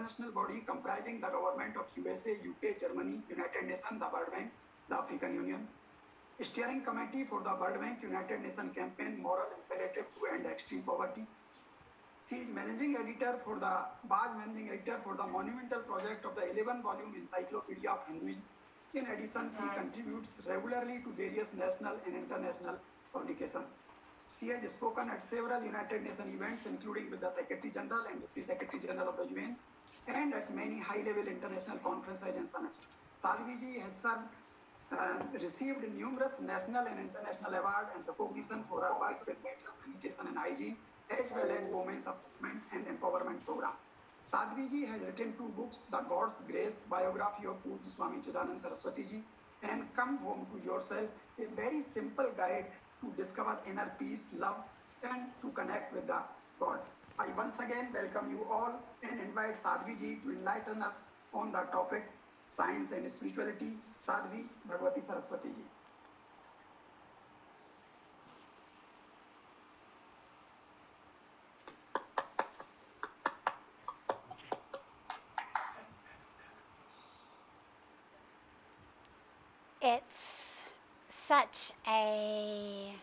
international body comprising the government of USA, UK, Germany, United Nations, the World Bank, the African Union. Steering Committee for the World Bank United Nations Campaign Moral Imperative to End Extreme Poverty. She is managing editor for the monumental project of the 11-volume Encyclopedia of Hinduism. In addition, she contributes regularly to various national and international publications. She has spoken at several United Nations events, including with the Secretary General and Deputy Secretary General of the UN, and at many high-level international conferences and summits. Sadhviji has received numerous national and international awards and recognition for her work with better sanitation and hygiene, as well as women's upliftment and empowerment program. Sadhviji has written 2 books, The God's Grace, biography of Pujya Swami Chidanand Saraswati Ji, and Come Home to Yourself, a very simple guide to discover inner peace, love, and to connect with the God. I once again welcome you all and invite Sadhviji to enlighten us on the topic Science and Spirituality. Sadhvi Bhagwati Saraswati Ji. It's such a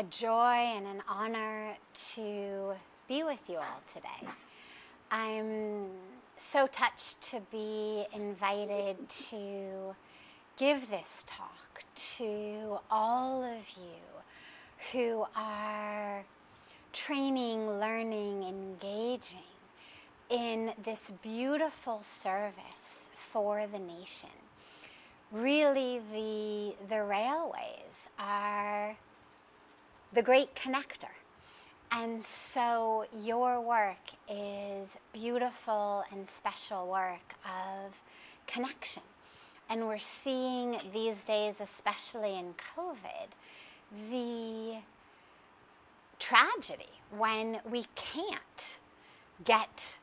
joy and an honor to be with you all today. I'm so touched to be invited to give this talk to all of you who are training, learning, engaging in this beautiful service for the nation. Really, the railways are the great connector. And so your work is beautiful and special work of connection. And we're seeing these days, especially in COVID, the tragedy when we can't get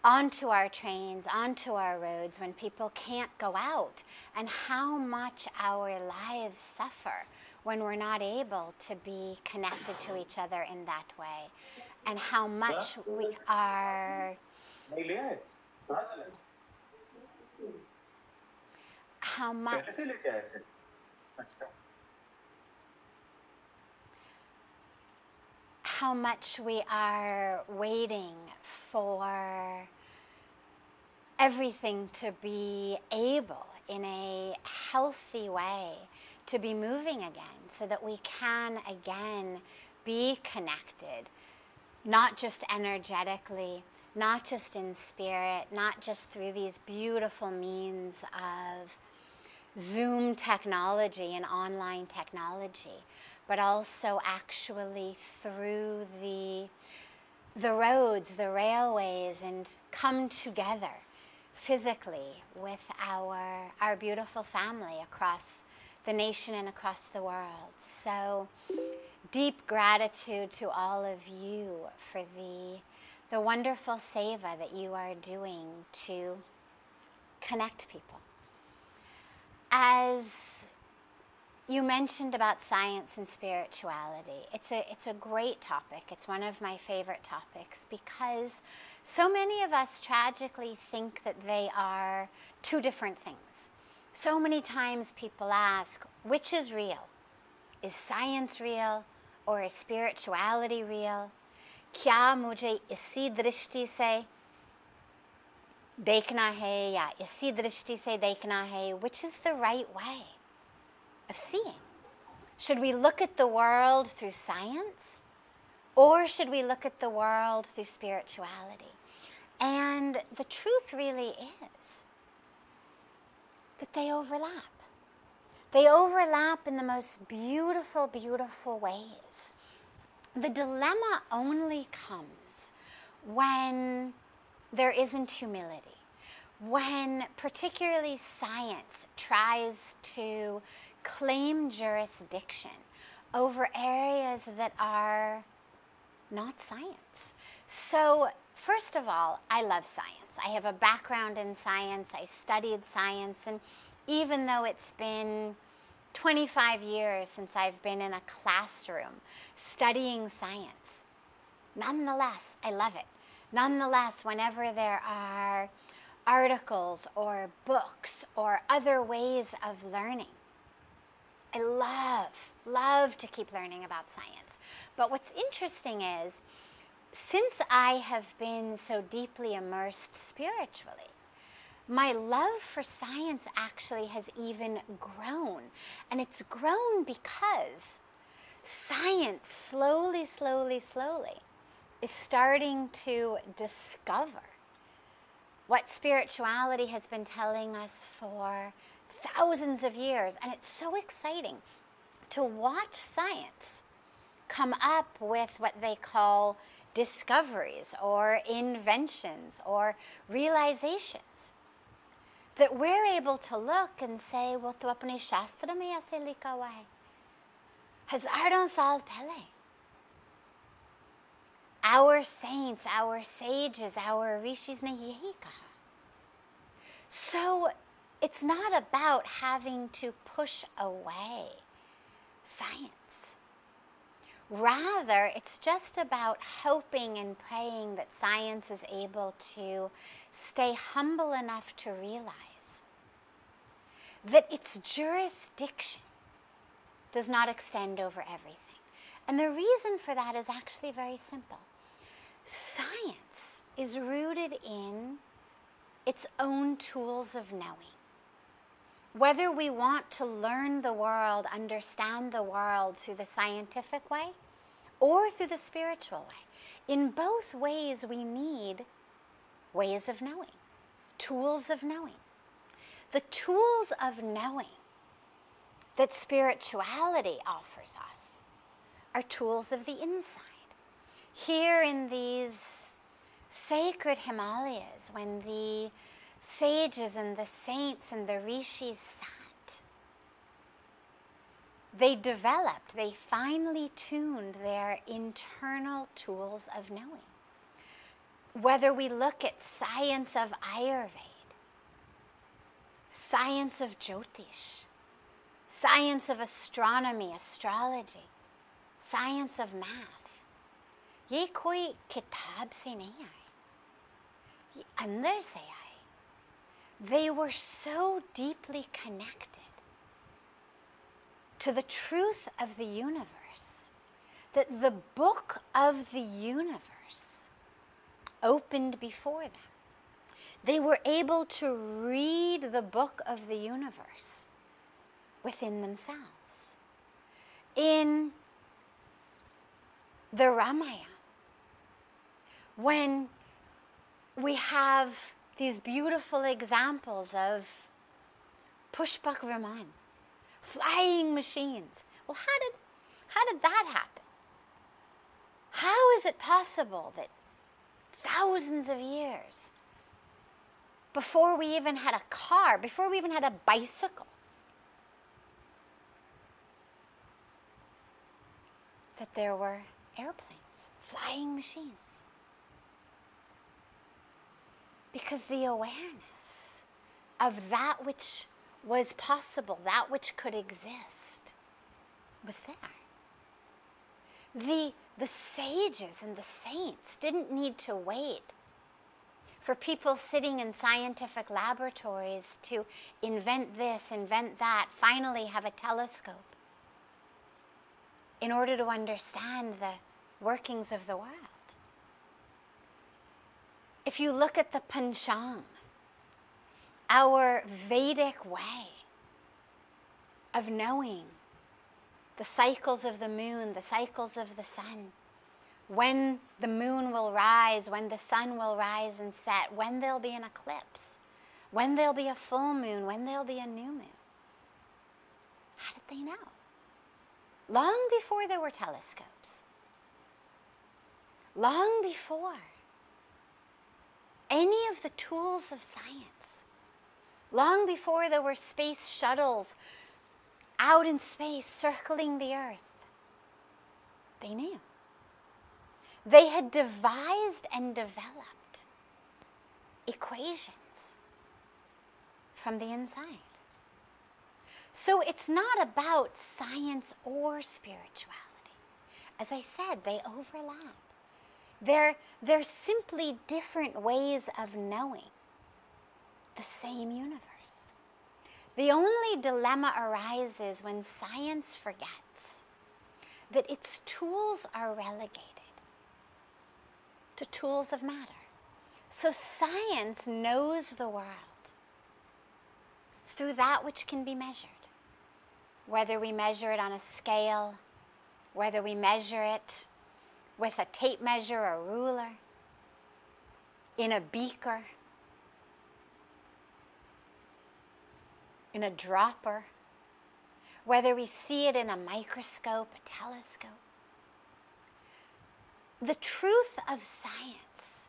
onto our trains, onto our roads, when people can't go out, and how much our lives suffer when we're not able to be connected to each other in that way, and how much we are, how much we are waiting for everything to be able, in a healthy way, to be moving again, so that we can again be connected, not just energetically, not just in spirit, not just through these beautiful means of Zoom technology and online technology, but also actually through the roads, the railways, and come together physically with our beautiful family across the nation and across the world. So deep gratitude to all of you for the wonderful seva that you are doing to connect people. As you mentioned about science and spirituality, it's a great topic. It's one of my favorite topics because so many of us tragically think that they are 2 different things. So many times people ask, which is real? Is science real or is spirituality real? क्या मुझे इसी दृष्टि से देखना है या इसी दृष्टि से देखना है? Which is the right way of seeing? Should we look at the world through science, or should we look at the world through spirituality? And the truth really is that they overlap. They overlap in the most beautiful, beautiful ways. The dilemma only comes when there isn't humility, when particularly science tries to claim jurisdiction over areas that are not science. So first of all, I love science. I have a background in science. I studied science, and even though it's been 25 years since I've been in a classroom studying science, nonetheless, I love it. Nonetheless, whenever there are articles or books or other ways of learning, I love to keep learning about science. But what's interesting is, since I have been so deeply immersed spiritually, my love for science actually has even grown. And it's grown because science slowly is starting to discover what spirituality has been telling us for thousands of years. And it's so exciting to watch science come up with what they call discoveries or inventions or realizations, that we're able to look and say, well, tu apne shastra mein aise likha hua hai. Hazaron saal pehle. Our saints, our sages, our rishis ne yahi kaha. So it's not about having to push away science. Rather, it's just about hoping and praying that science is able to stay humble enough to realize that its jurisdiction does not extend over everything. And the reason for that is actually very simple. Science is rooted in its own tools of knowing. Whether we want to learn the world, understand the world through the scientific way or through the spiritual way, in both ways we need ways of knowing, tools of knowing. The tools of knowing that spirituality offers us are tools of the inside. Here in these sacred Himalayas, when the sages and the saints and the rishis sat, they developed, they finely tuned their internal tools of knowing. Whether we look at science of Ayurveda, science of Jyotish, science of astronomy, astrology, science of math, ये कोई किताब से नहीं आए, ये अंदर से आए. They were so deeply connected to the truth of the universe that the book of the universe opened before them. They were able to read the book of the universe within themselves. In the Ramayana, when we have these beautiful examples of Pushpak Viman, flying machines. Well, how did that happen? How is it possible that thousands of years before we even had a car, before we even had a bicycle, that there were airplanes, flying machines? Because the awareness of that which was possible, that which could exist, was there. The sages and the saints didn't need to wait for people sitting in scientific laboratories to invent this, invent that, finally have a telescope in order to understand the workings of the world. If you look at the Panchang, our Vedic way of knowing the cycles of the moon, the cycles of the sun, when the moon will rise, when the sun will rise and set, when there'll be an eclipse, when there'll be a full moon, when there'll be a new moon. How did they know? Long before there were telescopes. Long before any of the tools of science. Long before there were space shuttles out in space circling the earth. They knew. They had devised and developed equations from the inside. So it's not about science or spirituality. As I said, they overlap. They're simply different ways of knowing the same universe. The only dilemma arises when science forgets that its tools are relegated to tools of matter. So science knows the world through that which can be measured. Whether we measure it on a scale, whether we measure it with a tape measure or ruler, in a beaker, in a dropper, whether we see it in a microscope, a telescope. The truth of science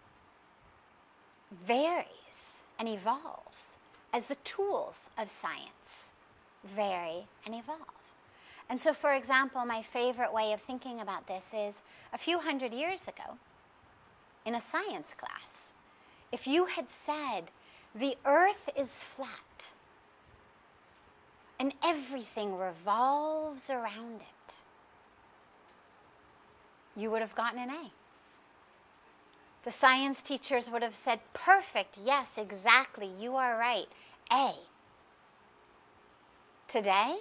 varies and evolves as the tools of science vary and evolve. And so, for example, my favorite way of thinking about this is a few hundred years ago, in a science class, if you had said, the earth is flat and everything revolves around it, you would have gotten an A. The science teachers would have said, perfect, yes, exactly, you are right, A. Today,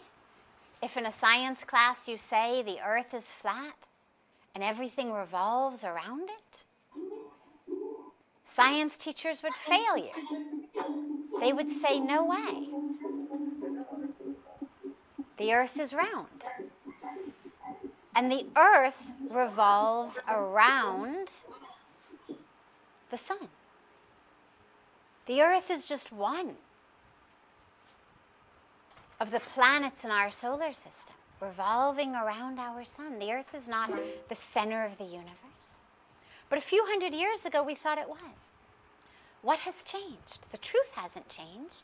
if in a science class you say the earth is flat and everything revolves around it, science teachers would fail you. They would say, no way. The earth is round. And the earth revolves around the sun. The earth is just one of the planets in our solar system, revolving around our sun. The earth is not the center of the universe. But a few hundred years ago, we thought it was. What has changed? The truth hasn't changed.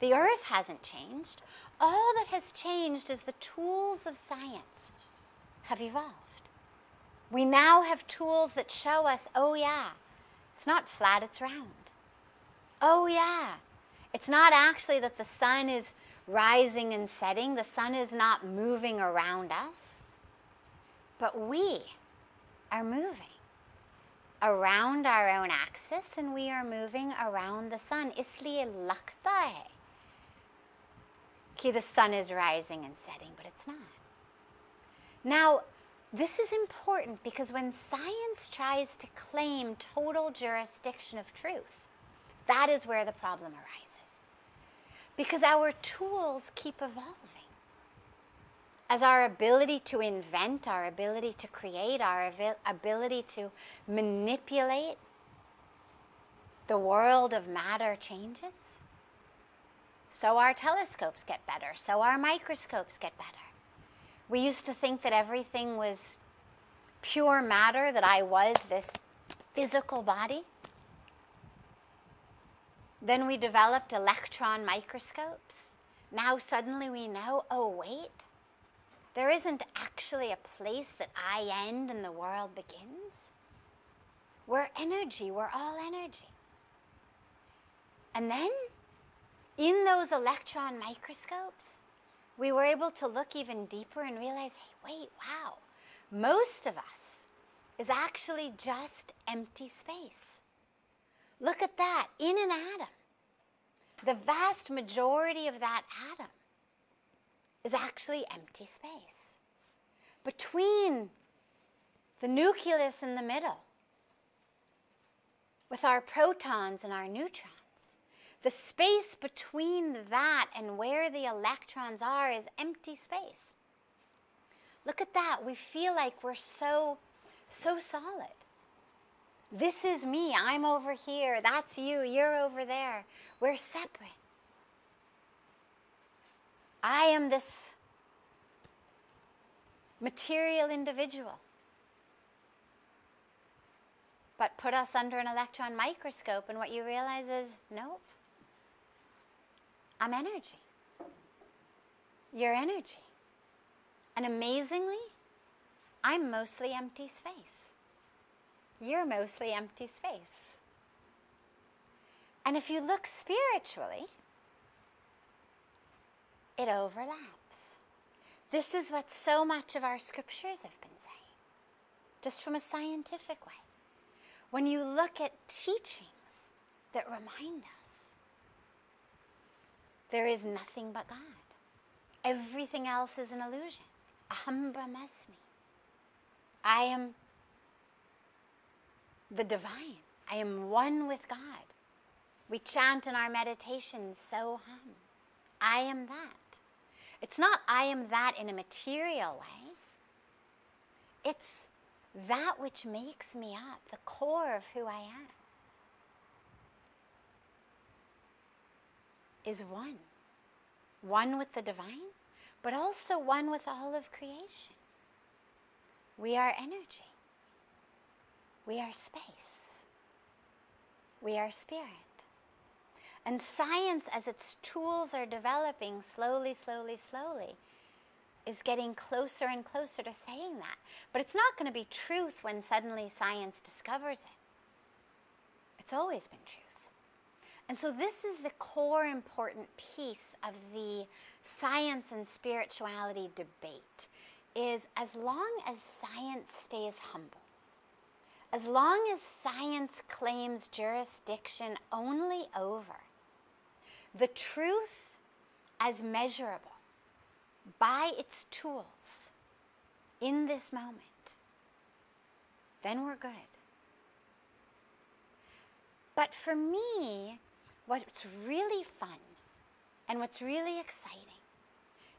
The earth hasn't changed. All that has changed is the tools of science have evolved. We now have tools that show us, oh yeah, it's not flat, it's round. Oh yeah, it's not actually that the sun is rising and setting. The sun is not moving around us. But we are moving around our own axis, and we are moving around the sun. Isliye lagta hai कि the sun is rising and setting, but it's not. Now, this is important because when science tries to claim total jurisdiction of truth, that is where the problem arises. Because our tools keep evolving. As our ability to invent, our ability to create, our ability to manipulate the world of matter changes, so our telescopes get better, so our microscopes get better. We used to think that everything was pure matter, that I was this physical body. Then we developed electron microscopes. Now suddenly we know, oh wait, there isn't actually a place that I end and the world begins. We're energy, we're all energy. And then, in those electron microscopes, we were able to look even deeper and realize, hey, wait, wow, most of us is actually just empty space. Look at that, in an atom. The vast majority of that atom is actually empty space. Between the nucleus in the middle, with our protons and our neutrons, the space between that and where the electrons are is empty space. Look at that. We feel like we're so solid. This is me. I'm over here. That's you. You're over there. We're separate. I am this material individual. But put us under an electron microscope and what you realize is, nope. I'm energy. You're energy. And amazingly, I'm mostly empty space. You're mostly empty space. And if you look spiritually, it overlaps. This is what so much of our scriptures have been saying, just from a scientific way. when you look at teachings that remind us there is nothing but God. Everything else is an illusion. Aham brahmasmi. I am the divine. I am one with God. We chant in our meditations, Soham. I am that. It's not I am that in a material way. It's that which makes me up, the core of who I am, is one. One with the divine, but also one with all of creation. We are energy. We are space. We are spirit. And science, as its tools are developing slowly, slowly, slowly, is getting closer and closer to saying that. But it's not going to be truth when suddenly science discovers it. It's always been truth. And so this is the core important piece of the science and spirituality debate, is as long as science stays humble, as long as science claims jurisdiction only over the truth as measurable by its tools in this moment, then we're good. But for me, what's really fun and what's really exciting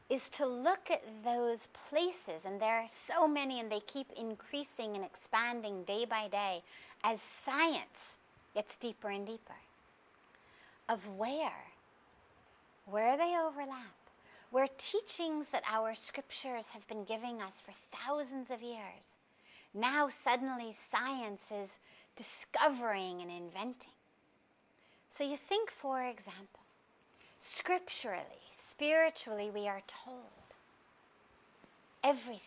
is to look at those places, and there are so many and they keep increasing and expanding day by day as science gets deeper and deeper, of where they overlap, where teachings that our scriptures have been giving us for thousands of years, now suddenly science is discovering and inventing. So you think, for example, scripturally, spiritually, we are told everything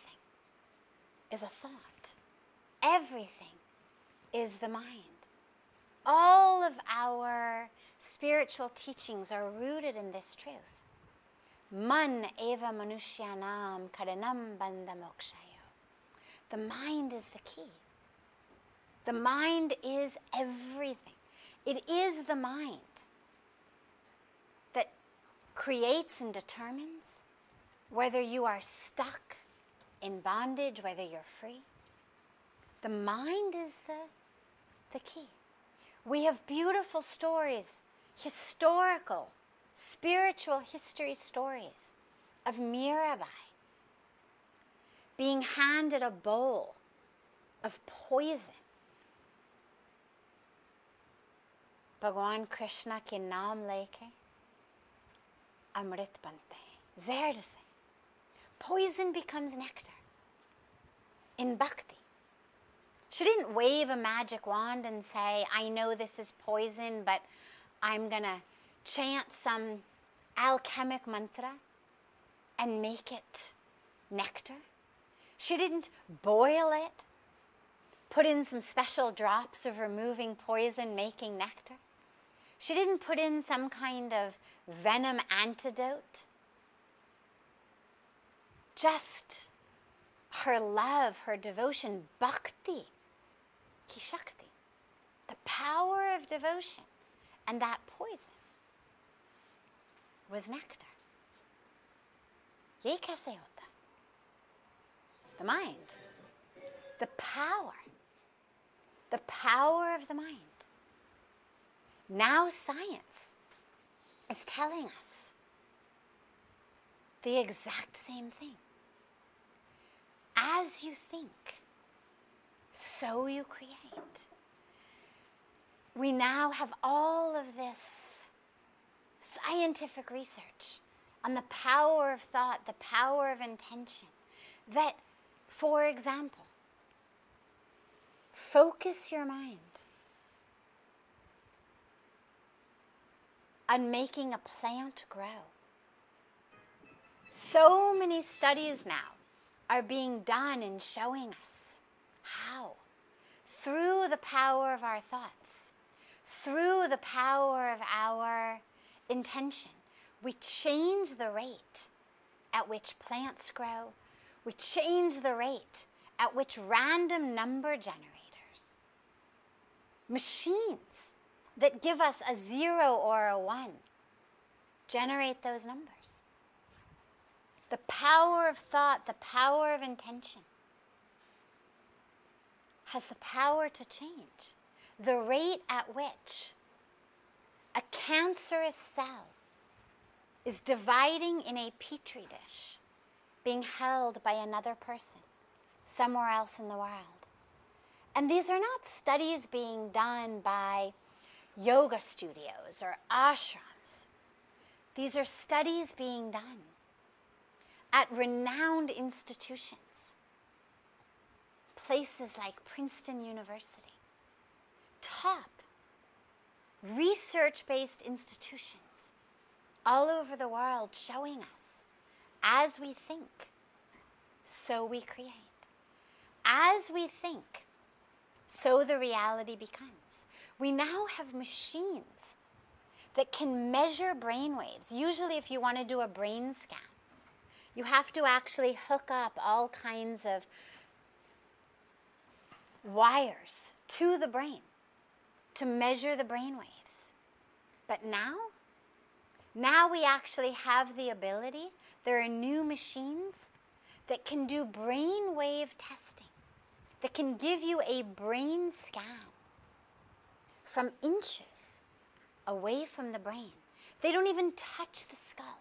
is a thought. Everything is the mind. All of our spiritual teachings are rooted in this truth. Man eva manushyanam karanam bandha mokshayo. The mind is the key. The mind is everything. It is the mind that creates and determines whether you are stuck in bondage, whether you're free. The mind is the key. We have beautiful stories, historical, spiritual history stories of Mirabai being handed a bowl of poison. Bhagwan Krishna ke naam leke amrit bante hain. Zehar se poison becomes nectar in bhakti. She didn't wave a magic wand and say, I know this is poison, but I'm going to chant some alchemic mantra and make it nectar. She didn't boil it, put in some special drops of removing poison, making nectar. She didn't put in some kind of venom antidote. Just her love, her devotion, bhakti, ki shakti, the power of devotion, and that poison was nectar. Ye kaise hota? The mind, the power of the mind. Now science is telling us the exact same thing. As you think, so you create. We now have all of this scientific research on the power of thought, the power of intention, that, for example, focus your mind on making a plant grow. So many studies now are being done in showing us how, through the power of our thoughts, through the power of our intention, we change the rate at which plants grow. We change the rate at which random number generators Machines that give us a 0 or a 1 generate those numbers. The power of thought, the power of intention has the power to change the rate at which a cancerous cell is dividing in a petri dish, being held by another person somewhere else in the world. And these are not studies being done by yoga studios or ashrams. These are studies being done at renowned institutions, places like Princeton University, top research-based institutions all over the world showing us, as we think, so we create. As we think, so the reality becomes. We now have machines that can measure brain waves. Usually if you want to do a brain scan, you have to actually hook up all kinds of wires to the brain to measure the brain waves. But now we actually have the ability, there are new machines that can do brain wave testing, that can give you a brain scan from inches away from the brain. They don't even touch the skull.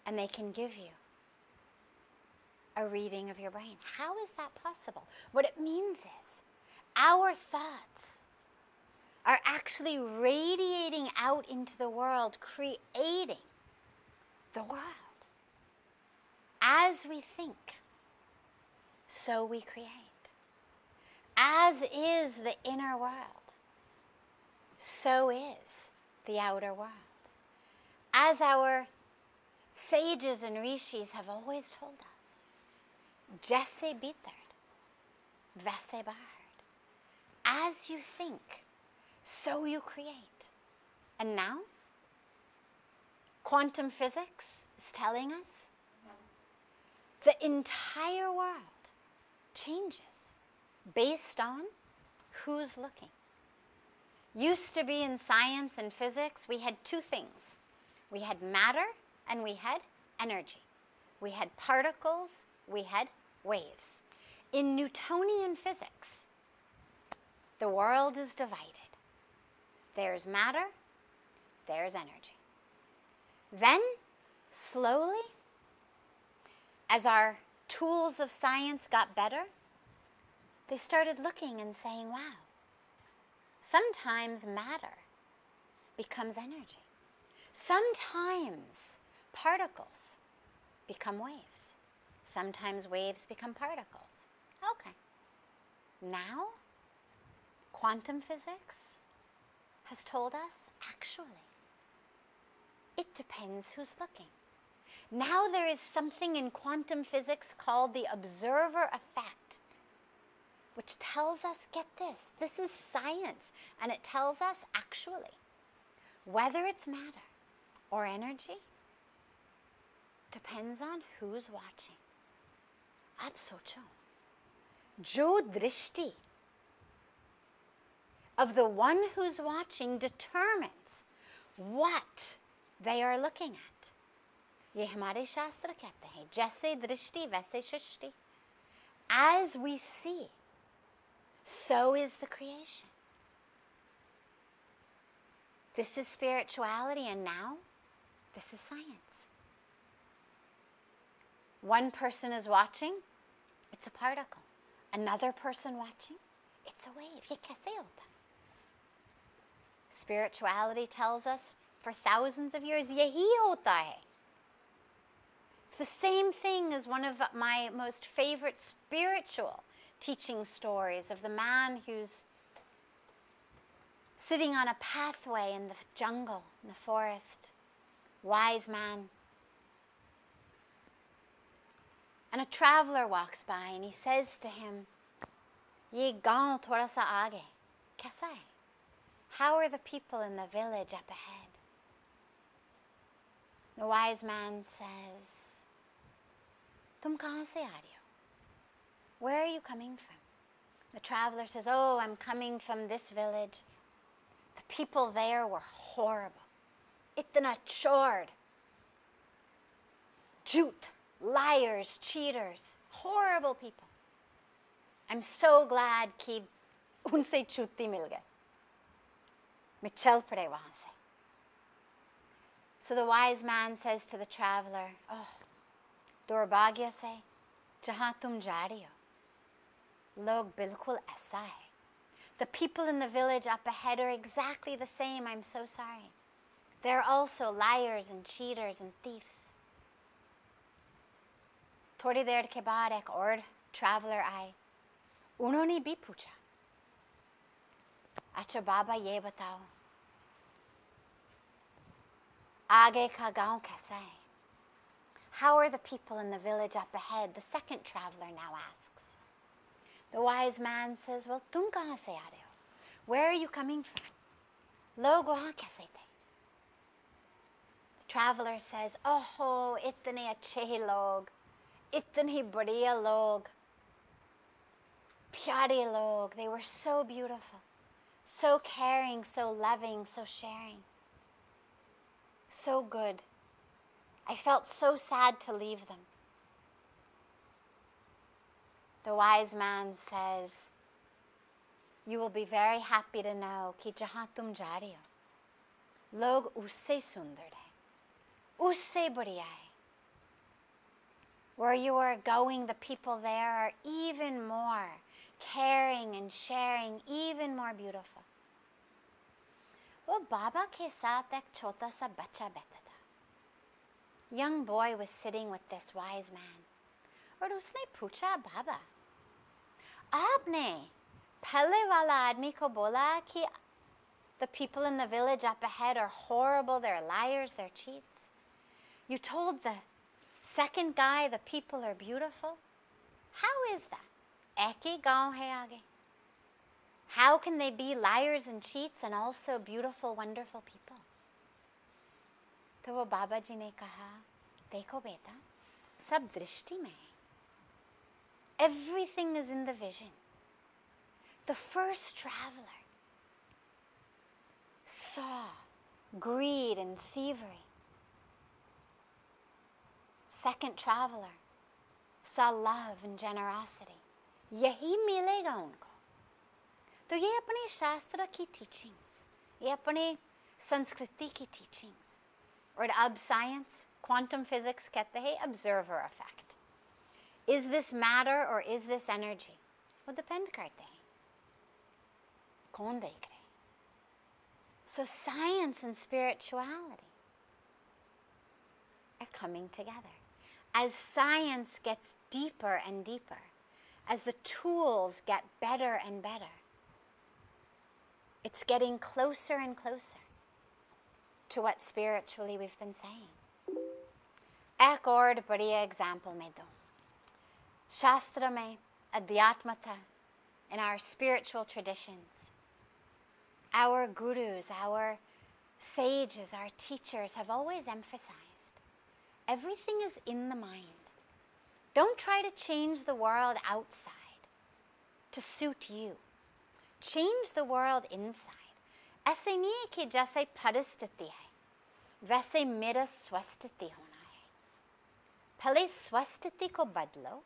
And they can give you a reading of your brain. How is that possible? What it means is our thoughts are actually radiating out into the world, creating the world. As we think, so we create. As is the inner world, so is the outer world. As our sages and rishis have always told us, Jesse bitard, vese bard. As you think, so you create. And now, quantum physics is telling us the entire world changes based on who's looking. Used to be in science and physics, we had two things. We had matter and we had energy. We had particles, we had waves. In Newtonian physics, the world is divided. There's matter, there's energy. Then, slowly, as our tools of science got better, they started looking and saying, wow, sometimes matter becomes energy. Sometimes particles become waves. Sometimes waves become particles. Okay. Now, quantum physics has told us, actually, it depends who's looking. Now there is something in quantum physics called the observer effect, which tells us, get this is science, and it tells us, actually, whether it's matter or energy depends on who's watching. Ab socho. Jo drishti of the one who's watching determines what they are looking at. ये हमारे शास्त्र कहते हैं, जैसे दृष्टि वैसे सृष्टि. As we see, so is the creation. This is spirituality, and now this is science. One person is watching, it's a particle. Another person watching, it's a wave. ये कैसे होता? Spirituality tells us for thousands of years, यही होता है. It's the same thing as one of my most favorite spiritual teaching stories of the man who's sitting on a pathway in the jungle, in the forest, wise man. And a traveler walks by and he says to him, "Ye gaon thoda sa aage, kaisa hai? How are the people in the village up ahead?" The wise man says, "Tum kahan se aa rahe ho? Where are you coming from? The traveler says, oh, I'm coming from this village. The people there were horrible. Itna chord. Jute, liars, cheaters, horrible people. I'm so glad कि उनसे छुट्टी मिल गई. मैं चल पड़े वहाँ से. So the wise man says to the traveler, oh, दुर्भाग्य से जहाँ तुम जा रही हो, लोग बिल्कुल ऐसा है. The people in the village up ahead are exactly the same. I'm so sorry. They're also liars and cheaters and thieves. थोड़ी देर के बाद एक और traveler आए. उन्होंने भी पूछा, अच्छा बाबा ये बताओ, आगे का गांव कैसा है? How are the people in the village up ahead? The second traveler now asks. The wise man says, well, तुम कहाँ से आ रहे हो? Where are you coming from? लोग वहाँ कैसे थे? The traveler says, oh, इतने अच्छे लोग, इतने बढ़िया लोग, प्यारे लोग. They were so beautiful, so caring, so loving, so sharing, so good. I felt so sad to leave them. The wise man says, you will be very happy to know कि जहाँ तुम जा रही हो, लोग उससे सुंदर हैं, उससे बढ़िया है. Where you are going, the people there are even more caring and sharing, even more beautiful. वो बाबा के साथ एक छोटा सा बच्चा बैठा था. Young boy was sitting with this wise man. और उसने पूछा, बाबा, आपने पहले वाला आदमी को बोला कि the people in the village up ahead are horrible, they're liars, they're cheats. You told the second guy the people are beautiful. How is that? एक ही गांव है आगे. How can they be liars and cheats and also beautiful, wonderful people? तो वो बाबा जी ने कहा, देखो बेटा, सब दृष्टि में है. Everything is in the vision. The first traveler saw greed and thievery. Second traveler saw love and generosity. यही मिलेगा उनको. तो ये अपने शास्त्र की teachings, ये अपने संस्कृति की teachings. और अब science, quantum physics कहते हैं observer effect. Is this matter or is this energy? वो depend करते हैं. कौन देख रहे? So science and spirituality are coming together. As science gets deeper and deeper, as the tools get better and better, it's getting closer and closer to what spiritually we've been saying. एक और बढ़िया example मैं दूँ. शास्त्र में, अध्यात्मता, in our spiritual traditions, our gurus, our sages, our teachers have always emphasized everything is in the mind. Don't try to change the world outside to suit you. Change the world inside. ऐसे नहीं है कि जैसे परिस्थिति है, वैसे मेरा स्वस्थिति होना है. पहले स्वस्थिति को बदलो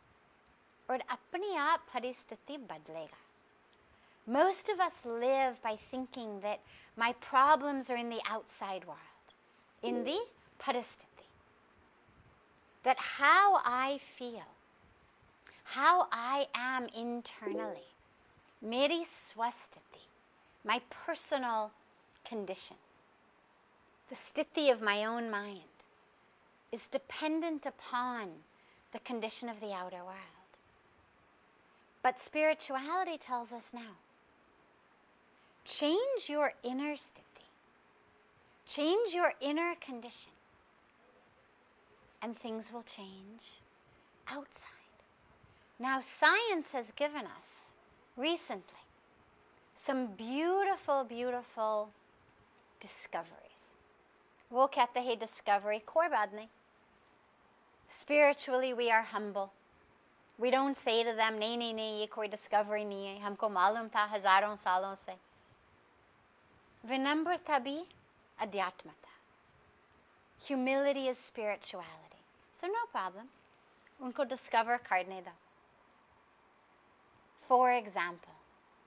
और अपने आप परिस्थिति बदलेगा. Most of us live by thinking that my problems are in the outside world, in the paristiti. That how I feel, how I am internally, meri swastiti, my personal condition, the stiti of my own mind, is dependent upon the condition of the outer world. But spirituality tells us now, change your inner sthiti, change your inner condition, and things will change outside. Now, science has given us recently some beautiful, beautiful discoveries. वो कहते हैं discovery, कोई बात नहीं. Spiritually, we are humble. We don't say to them, nahi, nahi, nahi, ye koi discovery nahi hai, humko malum tha hazaron salon se. Vinamrata bhi adhyatmata. Humility is spirituality. So no problem. Unko discover karne do. For example,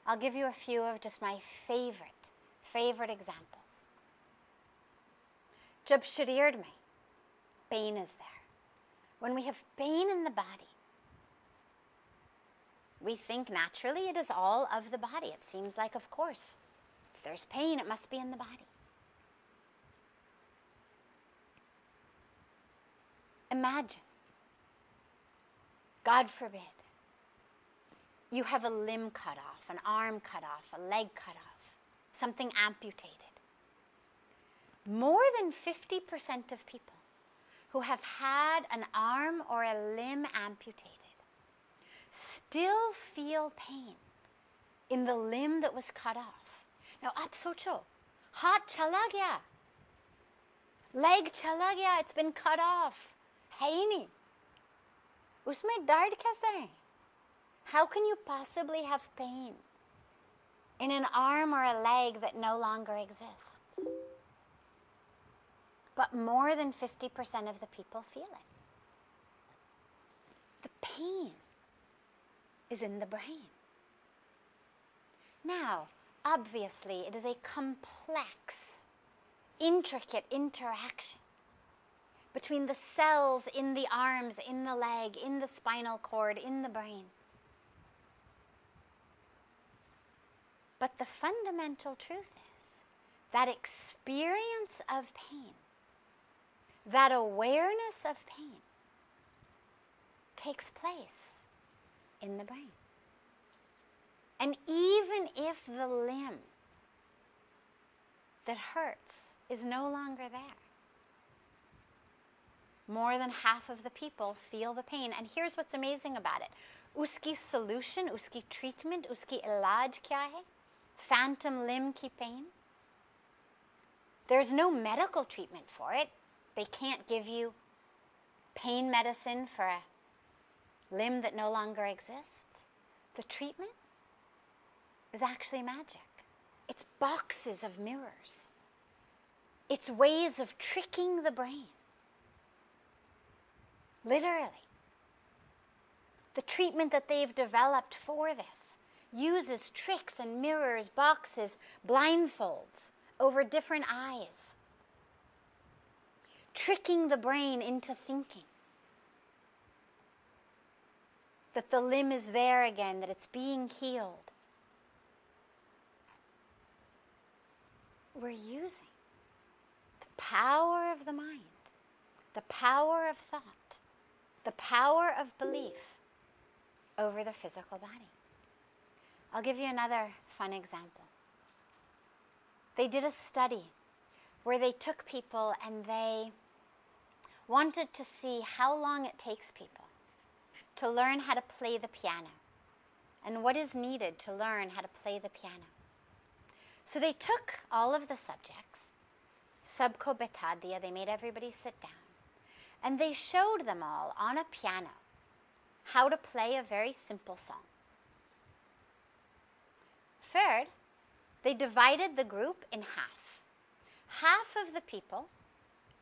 I'll give you a few of just my favorite examples. Jab sharir mein, pain is there. When we have pain in the body, we think naturally it is all of the body. It seems like, of course, if there's pain, it must be in the body. Imagine, God forbid, you have a limb cut off, an arm cut off, a leg cut off, something amputated. More than 50% of people who have had an arm or a limb amputated still feel pain in the limb that was cut off. Now, ab socho, haath chala gaya, leg chala gaya, it's been cut off. Hai nahi. Usme dard kaise hai? How can you possibly have pain in an arm or a leg that no longer exists? But more than 50% of the people feel it. The pain is in the brain. Now, obviously, it is a complex, intricate interaction between the cells in the arms, in the leg, in the spinal cord, in the brain. But the fundamental truth is that experience of pain, that awareness of pain, takes place in the brain. And even if the limb that hurts is no longer there, more than half of the people feel the pain. And here's what's amazing about it. Uski solution, uski treatment, uski ilaj kya hai? Phantom limb ki pain. There's no medical treatment for it. They can't give you pain medicine for a limb that no longer exists. The treatment is actually magic. It's boxes of mirrors. It's ways of tricking the brain. Literally. The treatment that they've developed for this uses tricks and mirrors, boxes, blindfolds over different eyes, tricking the brain into thinking that the limb is there again, that it's being healed. We're using the power of the mind, the power of thought, the power of belief over the physical body. I'll give you another fun example. They did a study where they took people and they wanted to see how long it takes people to learn how to play the piano and what is needed to learn how to play the piano. So they took all of the subjects, sabko betha diya, they made everybody sit down, and they showed them all on a piano how to play a very simple song. Third, they divided the group in half. Half of the people,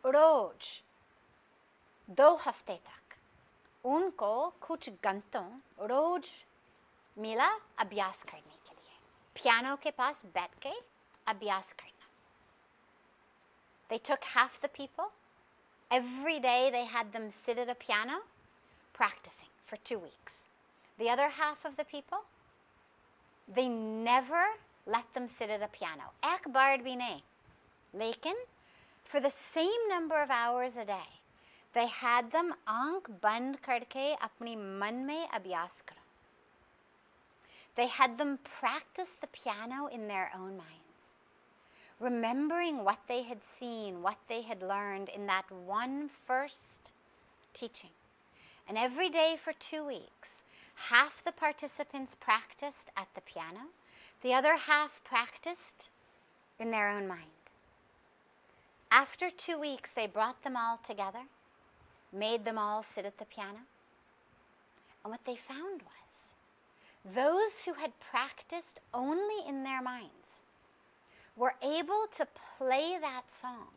roj, 2 hafte tak, unko kuch ganton roj mila abhyas karne ke liye. Piano ke paas baith ke abhyas karna. They took half the people. Every day they had them sit at a piano practicing for 2 weeks. The other half of the people, they never let them sit at a piano. Ek baar bhi nahi. Lekin, for the same number of hours a day, they had them aankh band karke apni man mein abhyas karo. They had them practice the piano in their own minds, remembering what they had seen, what they had learned in that one first teaching. And every day for 2 weeks, half the participants practiced at the piano, the other half practiced in their own mind. After 2 weeks, they brought them all together, made them all sit at the piano. And what they found was those who had practiced only in their minds were able to play that song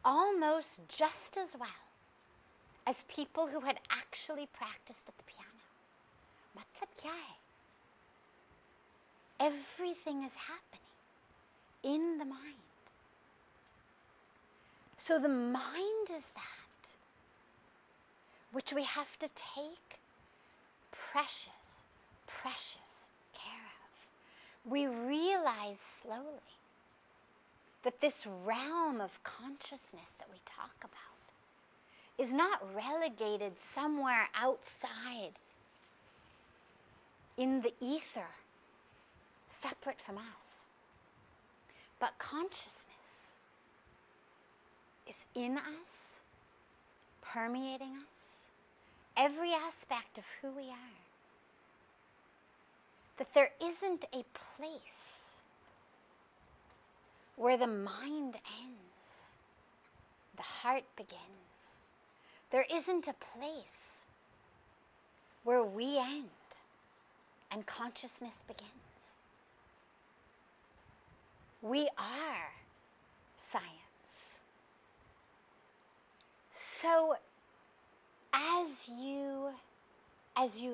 almost just as well as people who had actually practiced at the piano. Matlab kya hai? Everything is happening in the mind. So the mind is that which we have to take precious, precious care of. We realize slowly that this realm of consciousness that we talk about is not relegated somewhere outside in the ether, separate from us. But consciousness is in us, permeating us, every aspect of who we are. That there isn't a place where the mind ends, the heart begins. There isn't a place where we end and consciousness begins. We are science. So as you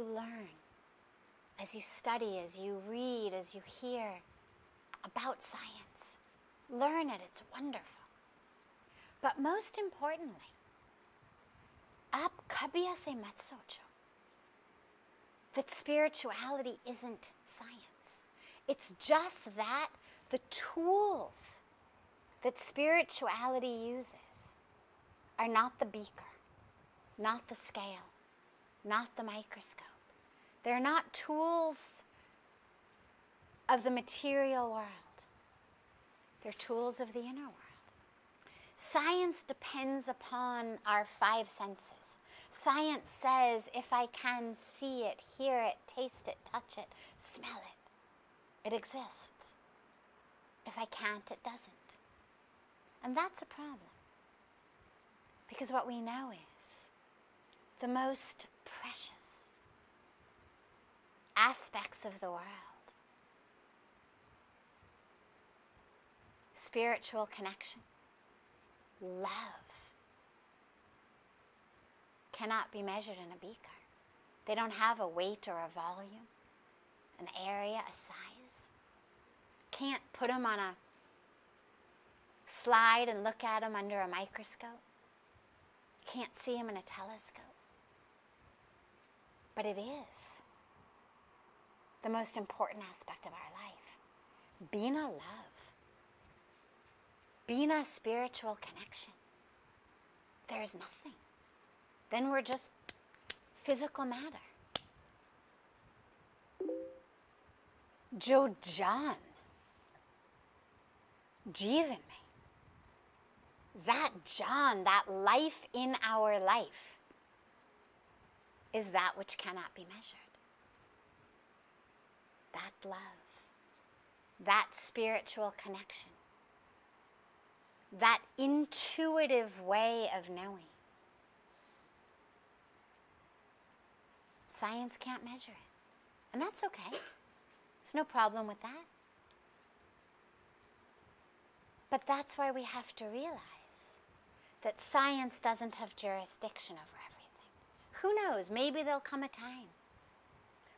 learn, as you study, as you read, as you hear about science, learn it, it's wonderful. But most importantly, aap kabhi aise mat socho that spirituality isn't science. It's just that the tools that spirituality uses are not the beaker, not the scale, not the microscope. They're not tools of the material world. They're tools of the inner world. Science depends upon our five senses. Science says if I can see it, hear it, taste it, touch it, smell it, it exists. If I can't, it doesn't. And that's a problem. Because what we know is the most precious aspects of the world, spiritual connection, love, cannot be measured in a beaker. They don't have a weight or a volume, an area, a size. Can't put them on a slide and look at them under a microscope. Can't see them in a telescope. But it is the most important aspect of our life. Bina love. Bina spiritual connection. There's nothing. Then we're just physical matter. Jo Jaan, Jeevan mein, that Jaan, that life in our life, is that which cannot be measured. That love, that spiritual connection, that intuitive way of knowing. Science can't measure it. And that's okay. There's no problem with that. But that's why we have to realize that science doesn't have jurisdiction over everything. Who knows? Maybe there'll come a time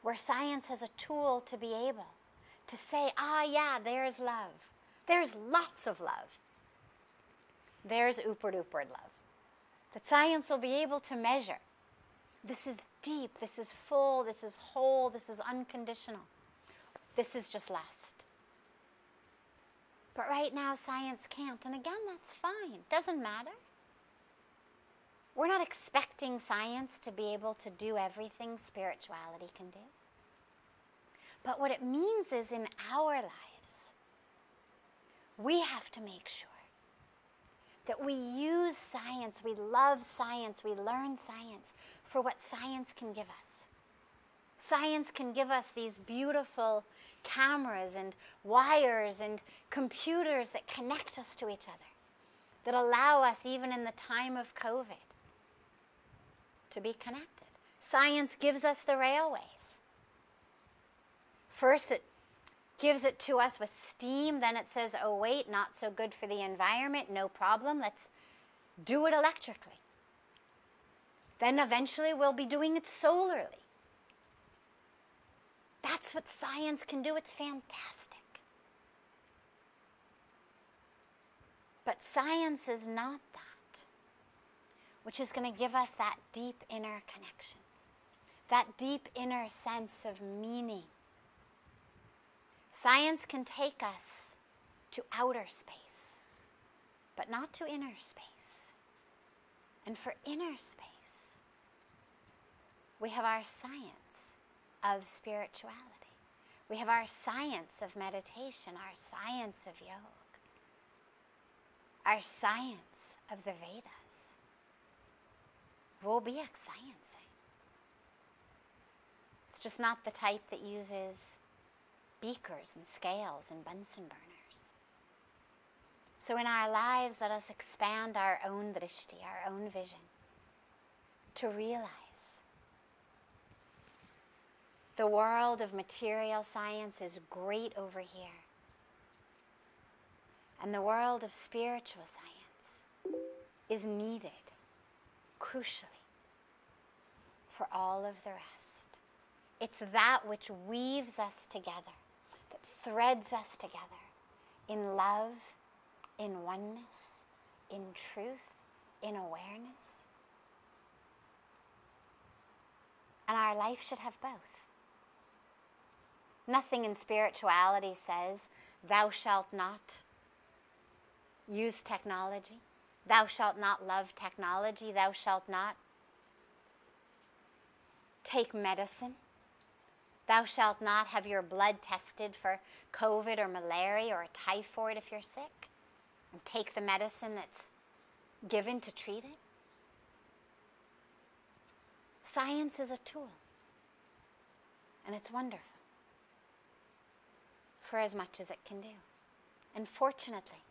where science has a tool to be able to say, yeah, there's love. There's lots of love. There's upward love. That science will be able to measure. This is deep, this is full, this is whole, this is unconditional. This is just lust. But right now science can't, and again, that's fine. Doesn't matter. We're not expecting science to be able to do everything spirituality can do. But what it means is in our lives, we have to make sure that we use science, we love science, we learn science for what science can give us. Science can give us these beautiful cameras and wires and computers that connect us to each other, that allow us, even in the time of COVID, to be connected. Science gives us the railways. First, it gives it to us with steam. Then it says, oh, wait, not so good for the environment. No problem. Let's do it electrically. Then eventually we'll be doing it solarly. That's what science can do. It's fantastic. But science is not that, which is going to give us that deep inner connection, that deep inner sense of meaning. Science can take us to outer space, but not to inner space. And for inner space, we have our science of spirituality. We have our science of meditation, our science of yoga, our science of the Vedas. Wobiak science. It's just not the type that uses beakers and scales and Bunsen burners. So in our lives, let us expand our own drishti, our own vision, to realize the world of material science is great over here. And the world of spiritual science is needed, crucially, for all of the rest. It's that which weaves us together, that threads us together in love, in oneness, in truth, in awareness. And our life should have both. Nothing in spirituality says, thou shalt not use technology. Thou shalt not love technology. Thou shalt not take medicine. Thou shalt not have your blood tested for COVID or malaria or typhoid if you're sick, and take the medicine that's given to treat it. Science is a tool, and it's wonderful for as much as it can do. And fortunately,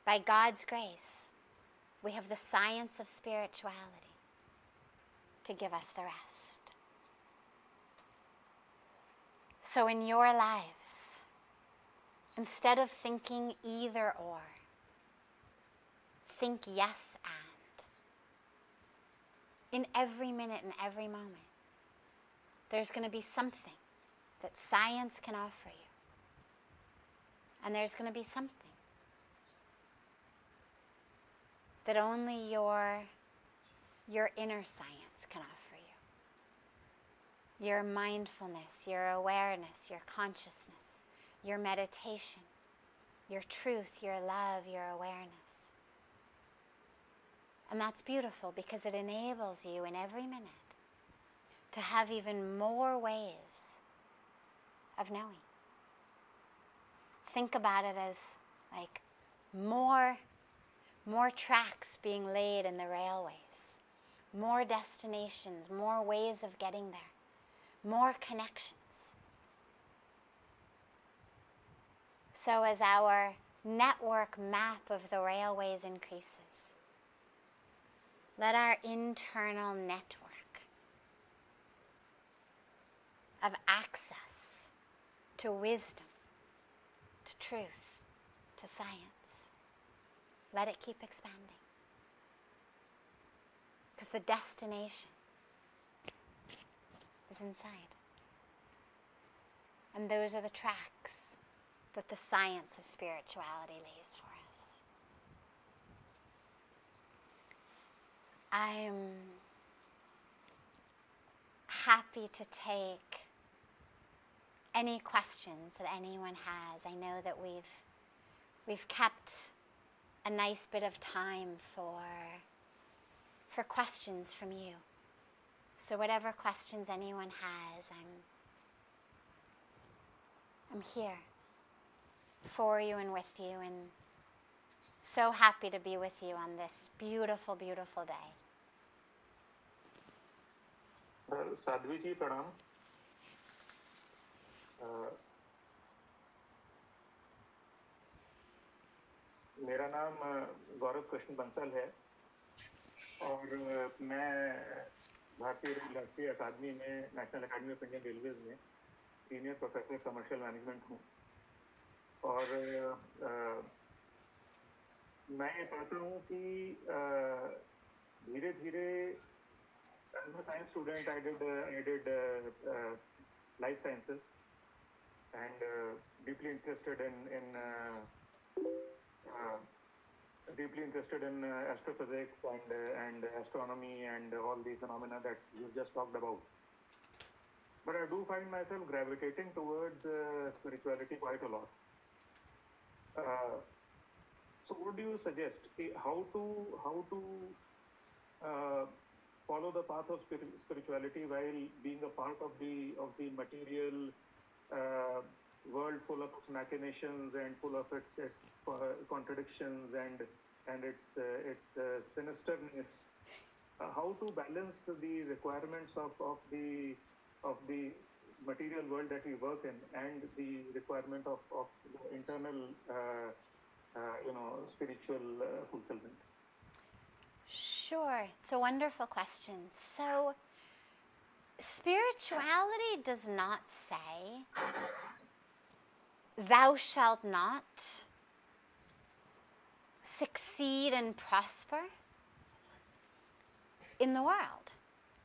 by God's grace, we have the science of spirituality to give us the rest. So in your lives, instead of thinking either or, think yes and. In every minute and every moment, there's going to be something that science can offer you. And there's going to be something that only your inner science can offer you. Your mindfulness, your awareness, your consciousness, your meditation, your truth, your love, your awareness. And that's beautiful because it enables you in every minute to have even more ways of knowing. Think about it as like more tracks being laid in the railways, more destinations, more ways of getting there, more connections. So as our network map of the railways increases, let our internal network of access to wisdom, to truth, to science, let it keep expanding. Because the destination is inside. And those are the tracks that the science of spirituality lays for us. I'm happy to take any questions that anyone has. I know that we've kept a nice bit of time for questions from you. So whatever questions anyone has, I'm here for you and with you, and so happy to be with you on this beautiful, beautiful day. Sadhviji, pranam. मेरा नाम गौरव कृष्ण बंसल है और मैं भारतीय राष्ट्रीय अकादमी में, national academy of Indian railways में सीनियर प्रोफेसर कमर्शियल मैनेजमेंट हूँ। और मैं ये पाता हूँ कि धीरे धीरे as a science student I did life sciences and deeply interested in astrophysics and astronomy and all the phenomena that you just talked about. But I do find myself gravitating towards spirituality quite a lot. So what do you suggest? How to follow the path of spirituality while being a part of the material world full of its machinations and full of its contradictions and its sinisterness? How to balance the requirements of the material world that we work in and the requirement of the internal spiritual fulfillment? Sure, it's a wonderful question. So, spirituality does not say, thou shalt not succeed and prosper in the world.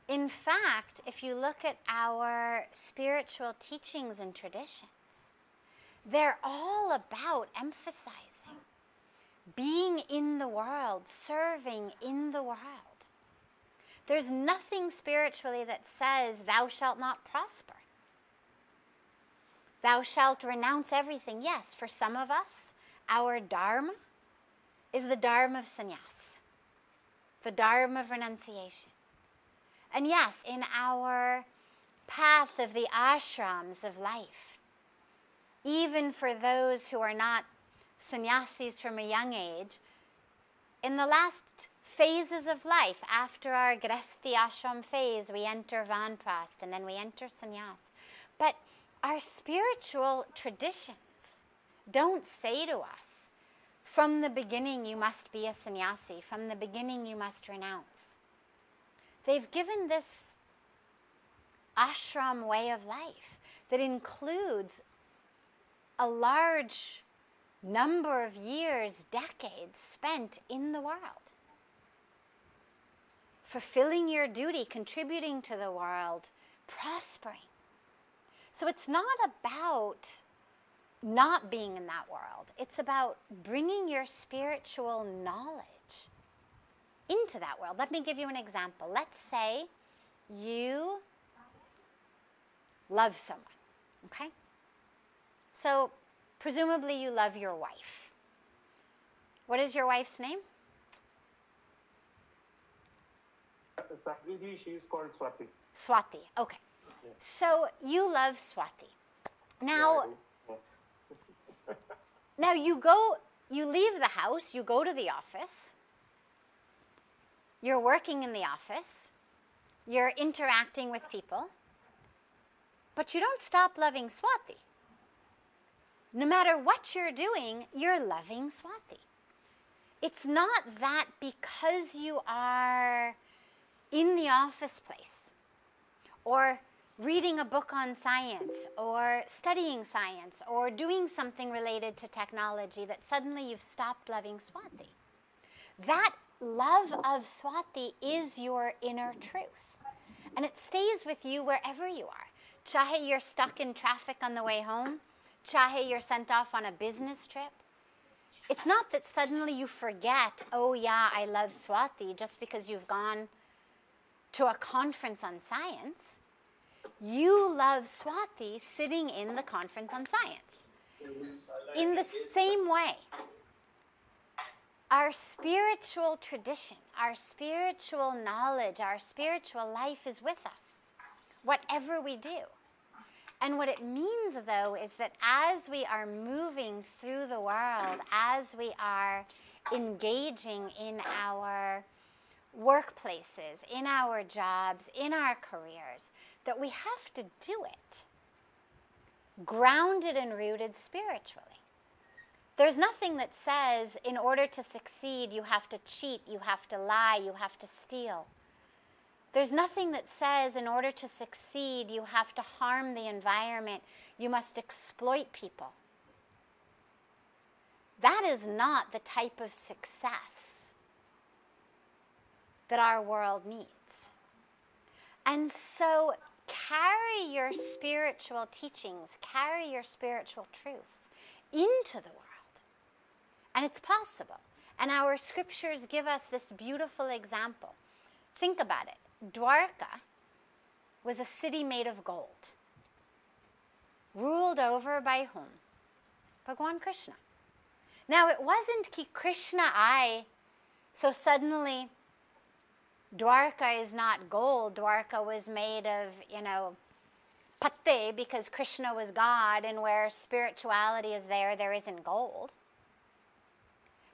In fact, if you look at our spiritual teachings and traditions, they're all about emphasizing being in the world, serving in the world. There's nothing spiritually that says, thou shalt not prosper. Thou shalt renounce everything. Yes, for some of us, our dharma is the dharma of sannyas, the dharma of renunciation. And yes, in our path of the ashrams of life, even for those who are not sannyasis from a young age, in the last phases of life, after our grihasthi ashram phase, we enter vanprastha and then we enter sannyas. But our spiritual traditions don't say to us, from the beginning you must be a sannyasi, from the beginning you must renounce. They've given this ashram way of life that includes a large number of years, decades spent in the world, fulfilling your duty, contributing to the world, prospering. So it's not about not being in that world. It's about bringing your spiritual knowledge into that world. Let me give you an example. Let's say you love someone, okay? So presumably you love your wife. What is your wife's name? Sadhviji, she is called Swati. Swati, okay. Yeah. So you love Swati. Now, Yeah, now you leave the house, you go to the office, you're working in the office, you're interacting with people, but you don't stop loving Swati. No matter what you're doing, you're loving Swati. It's not that because you are in the office place or reading a book on science or studying science or doing something related to technology that suddenly you've stopped loving Swati. That love of Swati is your inner truth. And it stays with you wherever you are. Chahe you're stuck in traffic on the way home, chahe you're sent off on a business trip. It's not that suddenly you forget, oh yeah, I love Swati just because you've gone to a conference on science. You love Swati sitting in the conference on science. In the same way, our spiritual tradition, our spiritual knowledge, our spiritual life is with us, whatever we do. And what it means, though, is that as we are moving through the world, as we are engaging in our workplaces, in our jobs, in our careers, that we have to do it grounded and rooted spiritually. There's nothing that says in order to succeed you have to cheat, you have to lie, you have to steal. There's nothing that says in order to succeed you have to harm the environment, you must exploit people. That is not the type of success that our world needs. And so carry your spiritual teachings, carry your spiritual truths into the world. And it's possible. And our scriptures give us this beautiful example. Think about it. Dwarka was a city made of gold, ruled over by whom? Bhagwan Krishna. Now, it wasn't Ki Krishna I, so suddenly Dwarka is not gold. Dwarka was made of, patte, because Krishna was God, and where spirituality is there isn't gold.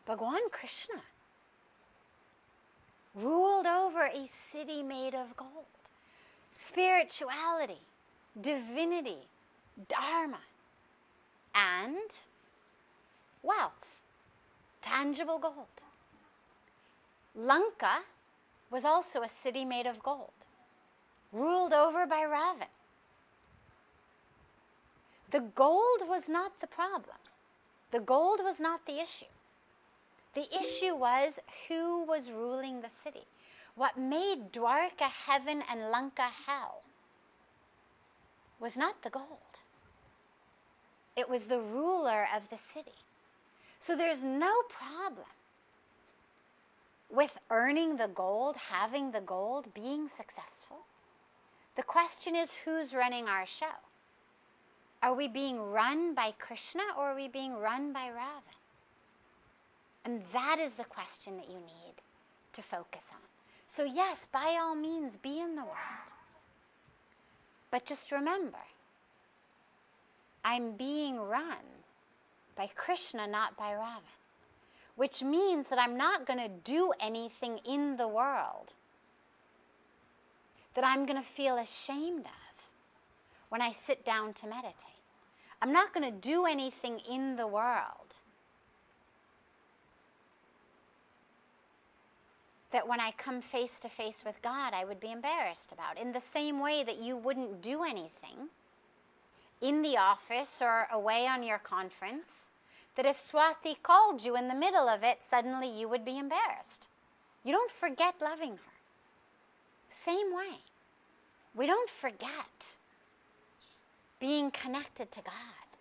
Bhagwan Krishna ruled over a city made of gold. Spirituality, divinity, dharma, and wealth, tangible gold. Lanka was also a city made of gold, ruled over by Ravan. The gold was not the problem. The gold was not the issue. The issue was who was ruling the city. What made Dwarka heaven and Lanka hell was not the gold. It was the ruler of the city. So there's no problem with earning the gold, having the gold, being successful. The question is, who's running our show? Are we being run by Krishna or are we being run by Ravan? And that is the question that you need to focus on. So yes, by all means, be in the world. But just remember, I'm being run by Krishna, not by Ravan. Which means that I'm not going to do anything in the world that I'm going to feel ashamed of when I sit down to meditate. I'm not going to do anything in the world that when I come face to face with God, I would be embarrassed about. In the same way that you wouldn't do anything in the office or away on your conference, that if Swati called you in the middle of it, suddenly you would be embarrassed. You don't forget loving her. Same way. We don't forget being connected to God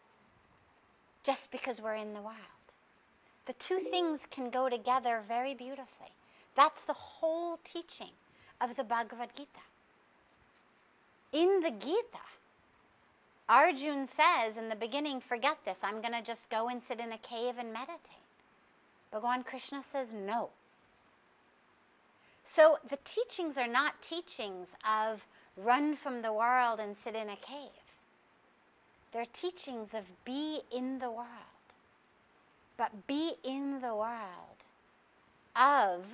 just because we're in the world. The two things can go together very beautifully. That's the whole teaching of the Bhagavad Gita. In the Gita, Arjun says in the beginning, forget this, I'm going to just go and sit in a cave and meditate. Bhagwan Krishna says no. So the teachings are not teachings of run from the world and sit in a cave. They're teachings of be in the world. But be in the world of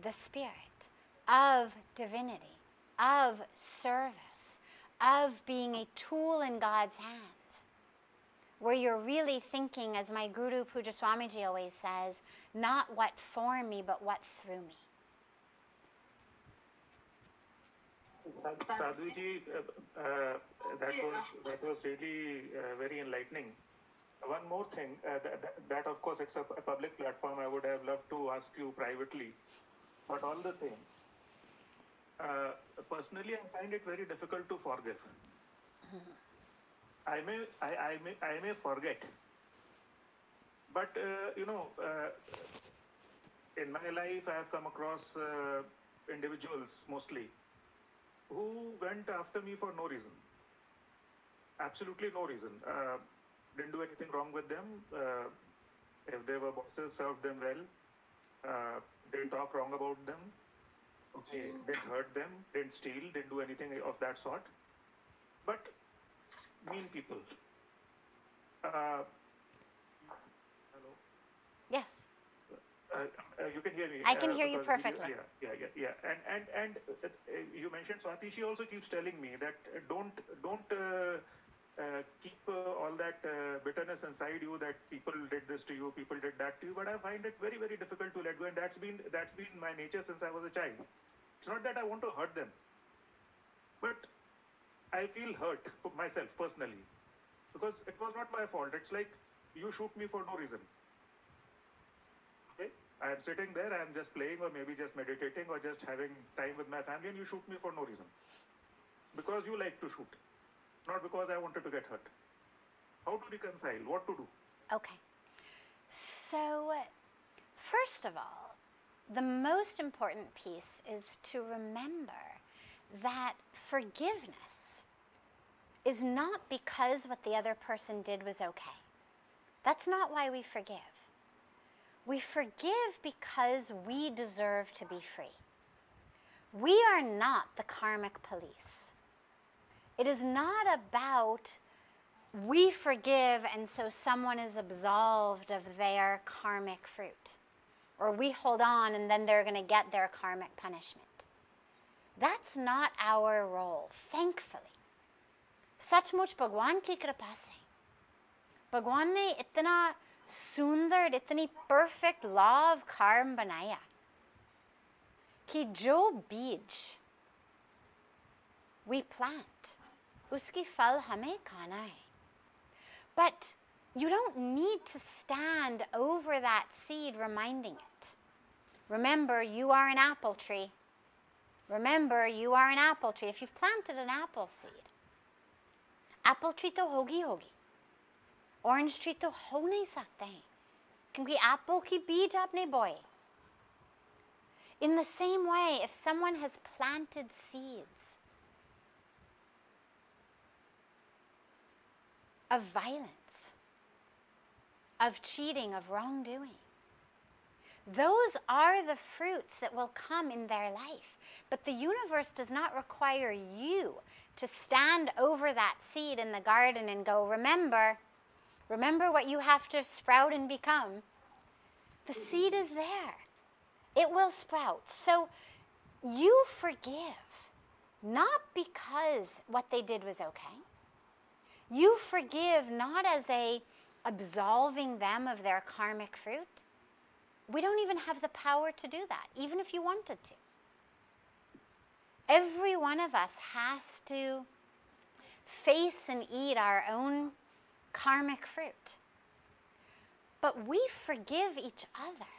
the Spirit, of divinity, of service, of being a tool in God's hands, where you're really thinking, as my Guru Puja Swamiji always says, not what for me, but what through me. Sadhviji, that was really very enlightening. One more thing, that of course it's a public platform. I would have loved to ask you privately, but all the same, personally, I find it very difficult to forgive. I may forget, but in my life, I have come across individuals mostly who went after me for no reason, absolutely no reason. Didn't do anything wrong with them. If they were bosses, served them well. Didn't talk wrong about them. Okay, didn't hurt them. Didn't steal. Didn't do anything of that sort. But mean people. Hello. Yes. You can hear me. I can hear you perfectly. Yeah. And you mentioned Swati. She also keeps telling me that don't keep all that bitterness inside you, that people did this to you, people did that to you. But I find it very, very difficult to let go, and that's been my nature since I was a child. It's not that I want to hurt them, but I feel hurt myself personally because it was not my fault. It's like you shoot me for no reason. Okay, I am sitting there, I am just playing or maybe just meditating or just having time with my family, and you shoot me for no reason because you like to shoot, not because I wanted to get hurt. How to reconcile? What to do? Okay. So, first of all, the most important piece is to remember that forgiveness is not because what the other person did was okay. That's not why we forgive. We forgive because we deserve to be free. We are not the karmic police. It is not about we forgive and so someone is absolved of their karmic fruit. Or we hold on and then they're going to get their karmic punishment. That's not our role, thankfully. सचमुच भगवान की कृपा से भगवान ने इतना सुंदर, इतनी perfect law of karma बनाया कि जो बीज we plant, उसकी फल हमें खाना है. But you don't need to stand over that seed reminding it. Remember, you are an apple tree. Remember, you are an apple tree. If you've planted an apple seed, apple tree तो होगी. Orange tree तो हो नहीं सकते हैं क्योंकि apple की बीज आपने बोए. In the same way, if someone has planted seeds of violence, of cheating, of wrongdoing, those are the fruits that will come in their life. But the universe does not require you to stand over that seed in the garden and go, remember what you have to sprout and become. The seed is there. It will sprout. So you forgive, not because what they did was okay. You forgive not as absolving them of their karmic fruit. We don't even have the power to do that, even if you wanted to. Every one of us has to face and eat our own karmic fruit. But we forgive each other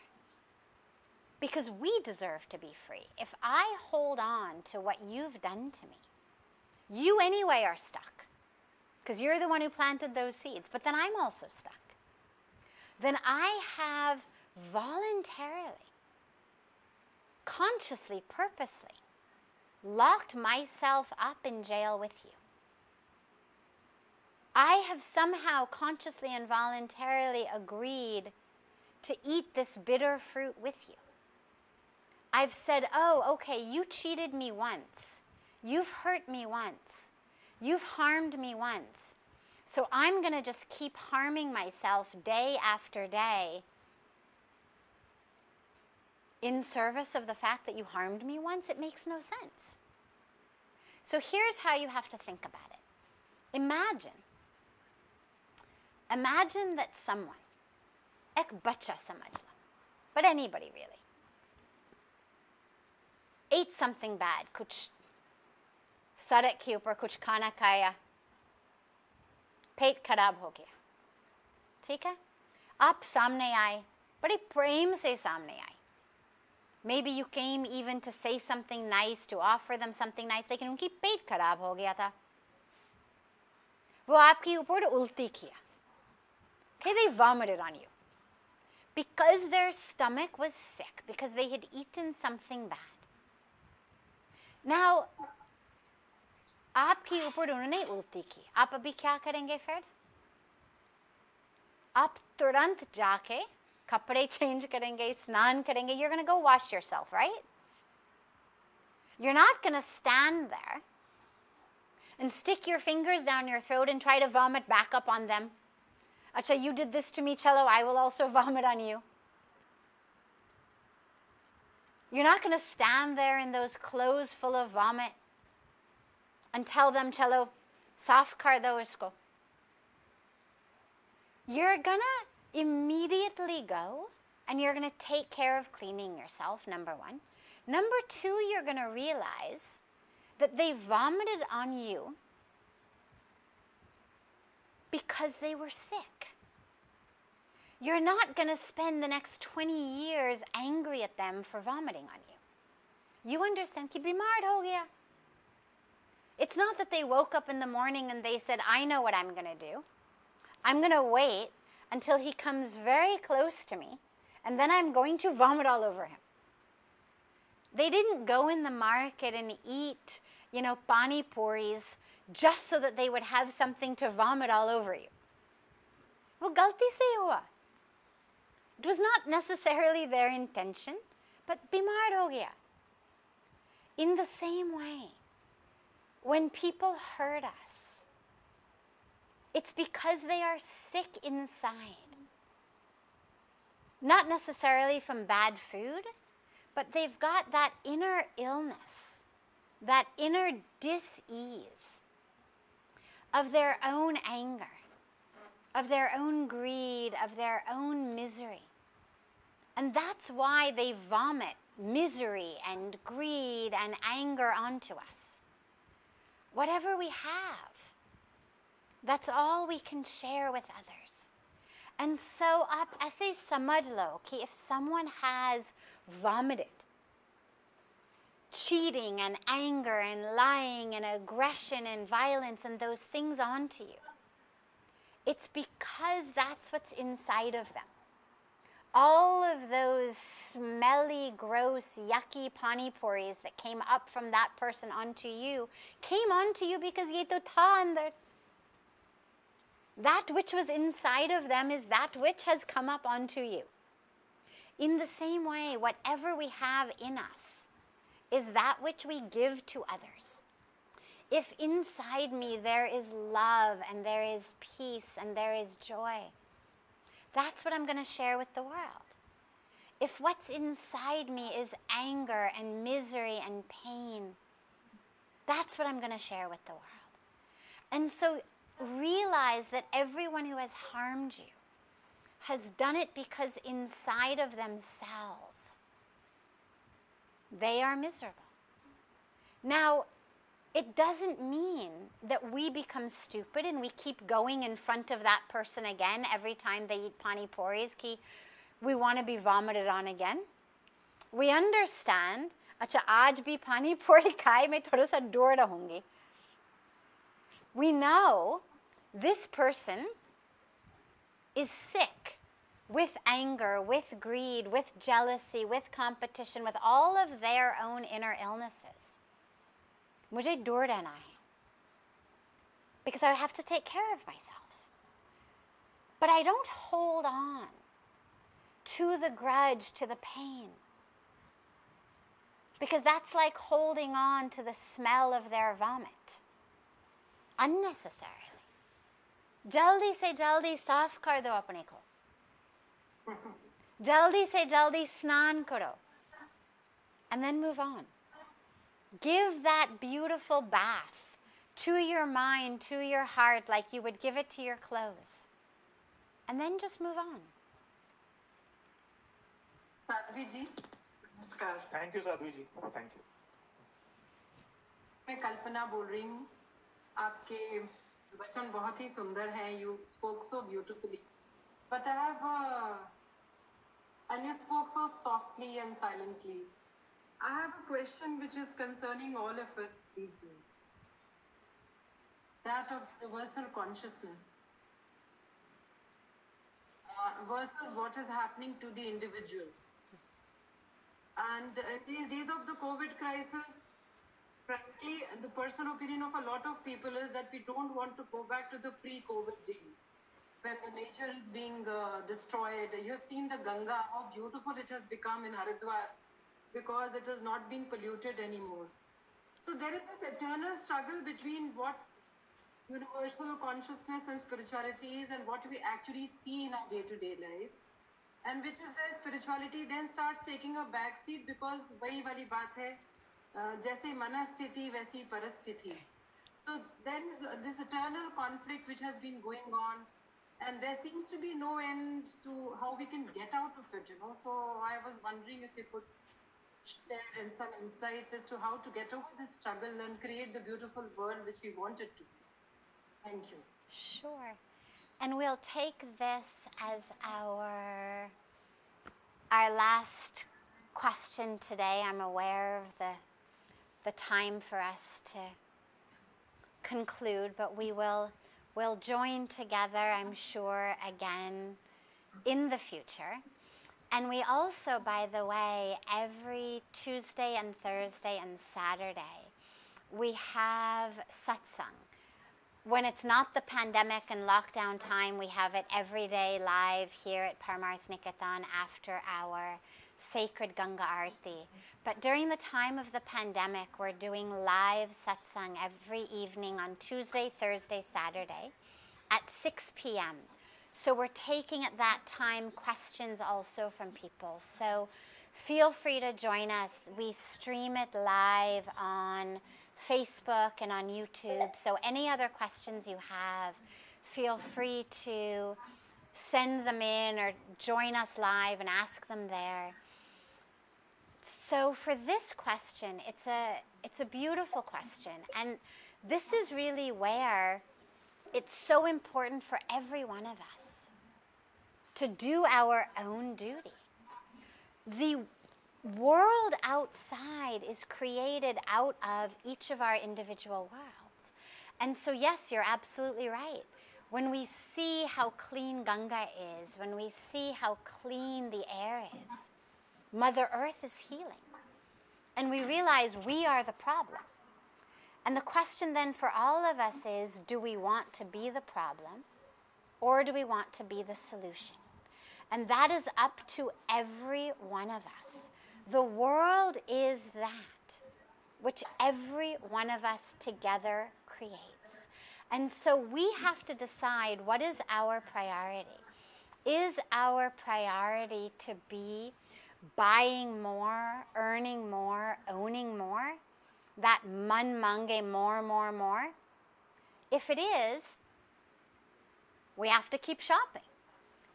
because we deserve to be free. If I hold on to what you've done to me, you anyway are stuck because you're the one who planted those seeds, but then I'm also stuck. Then I have voluntarily, consciously, purposely locked myself up in jail with you. I have somehow consciously and voluntarily agreed to eat this bitter fruit with you. I've said, oh, okay, you cheated me once. You've hurt me once. You've harmed me once. So I'm going to just keep harming myself day after day in service of the fact that you harmed me once. It makes no sense. So here's how you have to think about it. Imagine that someone, ek bacha samajh lo, but anybody really, ate something bad, kuch sadak ke upar kuch khana khaya, पेट खराब हो गया, ठीक है? आप सामने आए, बड़े प्रेम से सामने आए. Maybe you came even to say something nice, to offer them something nice, लेकिन उनकी पेट खराब हो गया था. वो आपके ऊपर उल्टी किया. Okay, they vomited on you. Because their stomach was sick, because they had eaten something bad. Now, आपके ऊपर उन्होंने उल्टी की. आप अभी क्या करेंगे फिर? आप तुरंत जाके कपड़े चेंज करेंगे, स्नान करेंगे. You're going to go wash yourself, right? You're not going to stand there and stick your fingers down your throat and try to vomit back up on them. Acha, you did this to me, chalo, I will also vomit on you. You're not going to stand there in those clothes full of vomit and tell them, chalo, saaf kar do isko. You're going to immediately go and you're going to take care of cleaning yourself, number one. Number two, you're going to realize that they vomited on you because they were sick. You're not going to spend the next 20 years angry at them for vomiting on you. You understand? Ki bimar ho gaya. It's not that they woke up in the morning and they said, I know what I'm going to do. I'm going to wait until he comes very close to me, and then I'm going to vomit all over him. They didn't go in the market and eat, pani puris just so that they would have something to vomit all over you. Wo galti se hua. It was not necessarily their intention, but bimar ho gaya. In the same way, when people hurt us, it's because they are sick inside. Not necessarily from bad food, but they've got that inner illness, that inner dis-ease of their own anger, of their own greed, of their own misery. And that's why they vomit misery and greed and anger onto us. Whatever we have, that's all we can share with others. And so aap aise samajh lo ki if someone has vomited cheating and anger and lying and aggression and violence and those things onto you, it's because that's what's inside of them. All of those smelly, gross, yucky pani puris that came up from that person onto you came onto you because ye to tha andar. That which was inside of them is that which has come up onto you. In the same way, whatever we have in us is that which we give to others. If inside me there is love and there is peace and there is joy, that's what I'm going to share with the world. If what's inside me is anger and misery and pain, that's what I'm going to share with the world. And so realize that everyone who has harmed you has done it because inside of themselves, they are miserable. Now, it doesn't mean that we become stupid and we keep going in front of that person again every time they eat pani puris ki we want to be vomited on again. We understand, acha aaj bhi pani puri khai main thoda sa dur rahungi. We know this person is sick with anger, with greed, with jealousy, with competition, with all of their own inner illnesses. Mujhe dur rehna hai. Because I have to take care of myself. But I don't hold on to the grudge, to the pain. Because that's like holding on to the smell of their vomit. Unnecessarily. Jaldi se jaldi saaf kar do apne ko. Jaldi se jaldi snan karo. And then move on. Give that beautiful bath to your mind, to your heart, like you would give it to your clothes. And then just move on. Sadhviji, namaskar. Thank you, Sadhviji. Thank you. मैं कल्पना बोल रही हूँ. आपके वचन बहुत ही सुंदर हैं. You spoke so beautifully. But I have and you spoke so softly and silently. I have a question which is concerning all of us these days. That of universal consciousness versus what is happening to the individual. And in these days of the COVID crisis, frankly, the personal opinion of a lot of people is that we don't want to go back to the pre-COVID days when the nature is being destroyed. You have seen the Ganga, how beautiful it has become in Haridwar because it has not been polluted anymore. So there is this eternal struggle between what universal consciousness and spirituality is and what we actually see in our day-to-day lives. And which is where spirituality then starts taking a backseat because wahi wali baat hai, jaise manasthiti vaisi parasthiti. So there is this eternal conflict which has been going on, and there seems to be no end to how we can get out of it, So I was wondering if you could share and some insights as to how to get over this struggle and create the beautiful world which we want it to be. Thank you. Sure. And we'll take this as our last question today. I'm aware of the time for us to conclude, but we'll join together, I'm sure, again in the future. And we also, by the way, every Tuesday and Thursday and Saturday, we have satsang. When it's not the pandemic and lockdown time, we have it every day live here at Parmarth Niketan after our sacred Ganga Aarti. But during the time of the pandemic, we're doing live satsang every evening on Tuesday, Thursday, Saturday at 6 p.m. So we're taking at that time questions also from people. So feel free to join us. We stream it live on Facebook and on YouTube. So any other questions you have, feel free to send them in or join us live and ask them there. So for this question, it's a beautiful question. And this is really where it's so important for every one of us to do our own duty. The world outside is created out of each of our individual worlds. And so yes, you're absolutely right. When we see how clean Ganga is, when we see how clean the air is, Mother Earth is healing. And we realize we are the problem. And the question then for all of us is, do we want to be the problem or do we want to be the solution? And that is up to every one of us. The world is that which every one of us together creates. And so we have to decide what is our priority. Is our priority to be buying more, earning more, owning more? That man mange more? If it is, we have to keep shopping.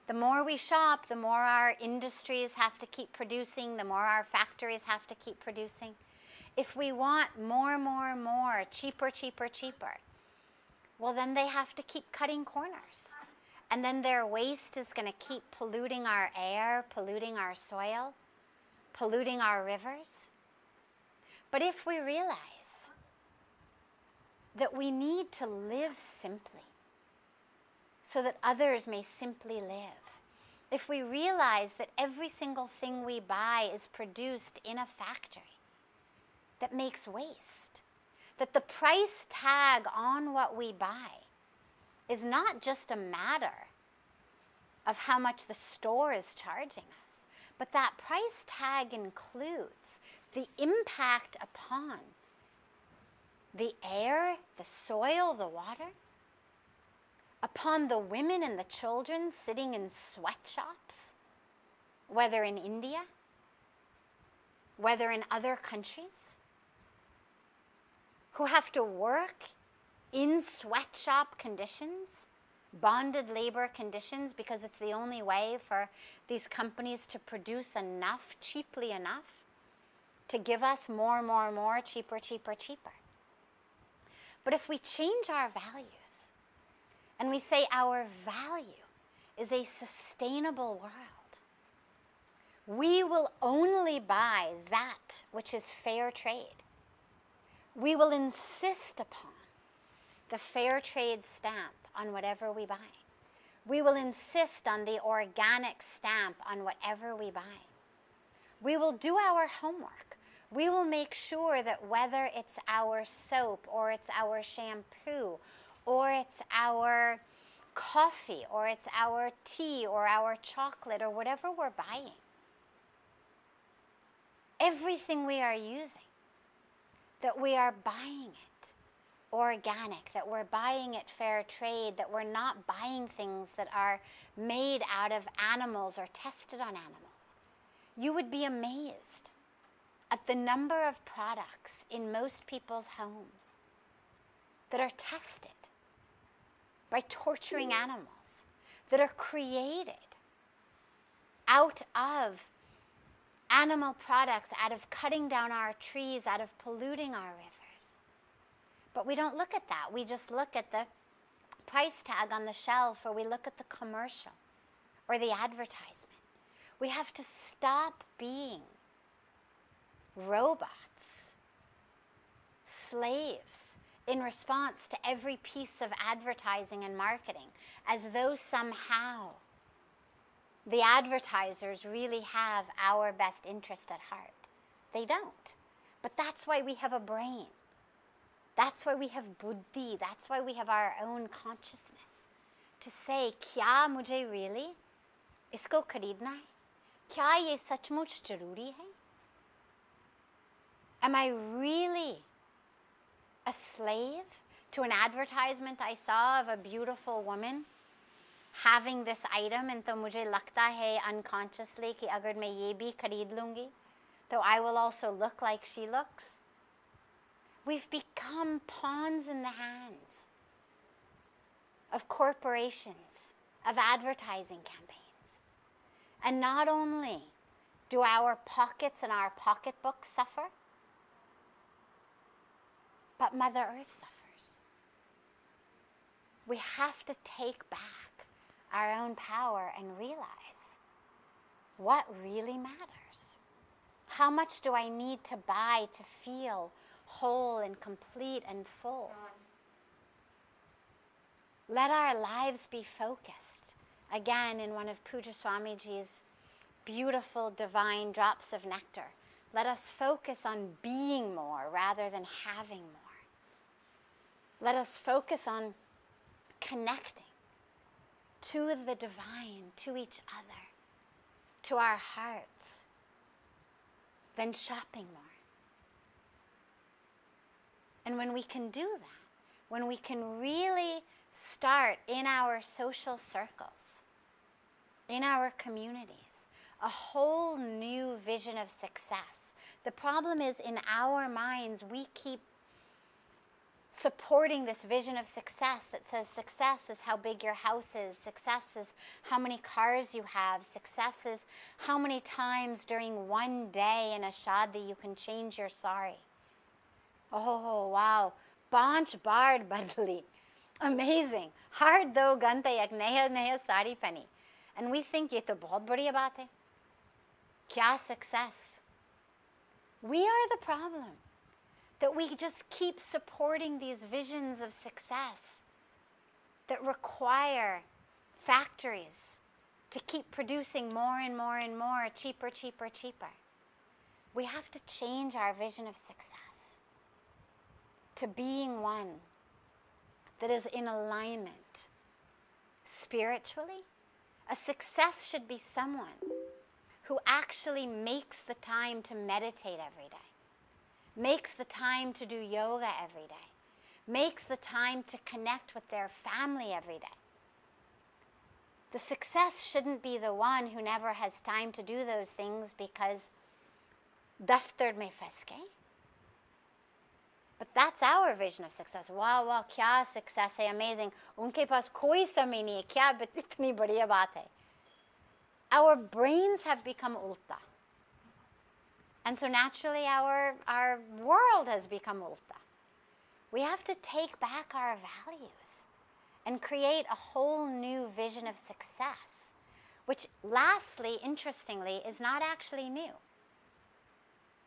The more we shop, the more our industries have to keep producing, the more our factories have to keep producing. If we want more, cheaper, well then they have to keep cutting corners. And then their waste is going to keep polluting our air, polluting our soil, polluting our rivers. But if we realize that we need to live simply so that others may simply live, if we realize that every single thing we buy is produced in a factory that makes waste, that the price tag on what we buy is not just a matter of how much the store is charging us, but that price tag includes the impact upon the air, the soil, the water, upon the women and the children sitting in sweatshops, whether in India, whether in other countries, who have to work in sweatshop conditions, bonded labor conditions, because it's the only way for these companies to produce enough, cheaply enough, to give us more, cheaper. But if we change our values, and we say our value is a sustainable world, we will only buy that which is fair trade. We will insist upon the fair trade stamp on whatever we buy. We will insist on the organic stamp on whatever we buy. We will do our homework. We will make sure that whether it's our soap or it's our shampoo or it's our coffee or it's our tea or our chocolate or whatever we're buying, everything we are using, that we are buying it organic, that we're buying it fair trade, that we're not buying things that are made out of animals or tested on animals. You would be amazed at the number of products in most people's home that are tested by torturing animals, that are created out of animal products, out of cutting down our trees, out of polluting our rivers. But we don't look at that. We just look at the price tag on the shelf, or we look at the commercial or the advertisement. We have to stop being robots, slaves, in response to every piece of advertising and marketing, as though somehow the advertisers really have our best interest at heart. They don't. But that's why we have a brain. That's why we have buddhi. That's why we have our own consciousness. To say, kya mujhe really isko kharidna hai? Kya ye sachmuch jaruri hai? Am I really a slave to an advertisement I saw of a beautiful woman having this item, and to mujhe lagta hai unconsciously ki agar main ye bhi kharid lungi, तो I will also look like she looks? We've become pawns in the hands of corporations, of advertising campaigns. And not only do our pockets and our pocketbooks suffer, but Mother Earth suffers. We have to take back our own power and realize what really matters. How much do I need to buy to feel whole and complete and full? Let our lives be focused. Again, in one of Puja Swamiji's beautiful divine drops of nectar, let us focus on being more rather than having more. Let us focus on connecting to the divine, to each other, to our hearts, than shopping more. And when we can do that, when we can really start in our social circles, in our communities, a whole new vision of success. The problem is, in our minds, we keep supporting this vision of success that says success is how big your house is, success is how many cars you have, success is how many times during one day in a shadi you can change your sari. Oh, wow. Panch baar badli. Amazing. Hard do gante ek naya sari pani. And we think ye to bahut badhiya baat hai. Kya success? We are the problem. That we just keep supporting these visions of success that require factories to keep producing more and more and more, cheaper, cheaper, cheaper. We have to change our vision of success to being one that is in alignment spiritually. A success should be someone who actually makes the time to meditate every day, makes the time to do yoga every day, makes the time to connect with their family every day. The success shouldn't be the one who never has time to do those things because daftar mein fas gaye. But that's our vision of success. Wow, wow, kya success hai, amazing. Unke paas koi samay nahi hai, kya itni badhiya baat hai. Our brains have become ulta. And so naturally our world has become ulta. We have to take back our values and create a whole new vision of success, which lastly, interestingly, is not actually new.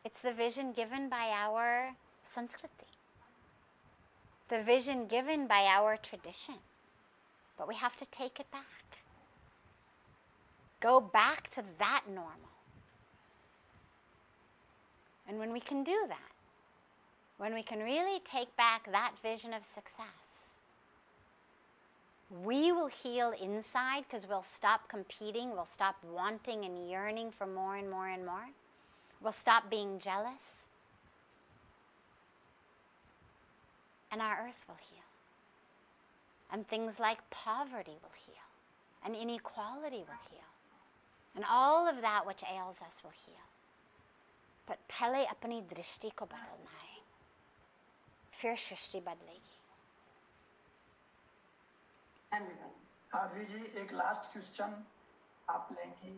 It's the vision given by our Sanskriti, the vision given by our tradition. But we have to take it back. Go back to that normal. And when we can do that, when we can really take back that vision of success, we will heal inside because we'll stop competing, we'll stop wanting and yearning for more and more and more. We'll stop being jealous. And our earth will heal. And things like poverty will heal. And inequality will heal. And all of that which ails us will heal. But pehle apni drishti ko badalna hai. Fir shrishti badlegi. Sadhvi जी, एक last question आप लेंगी?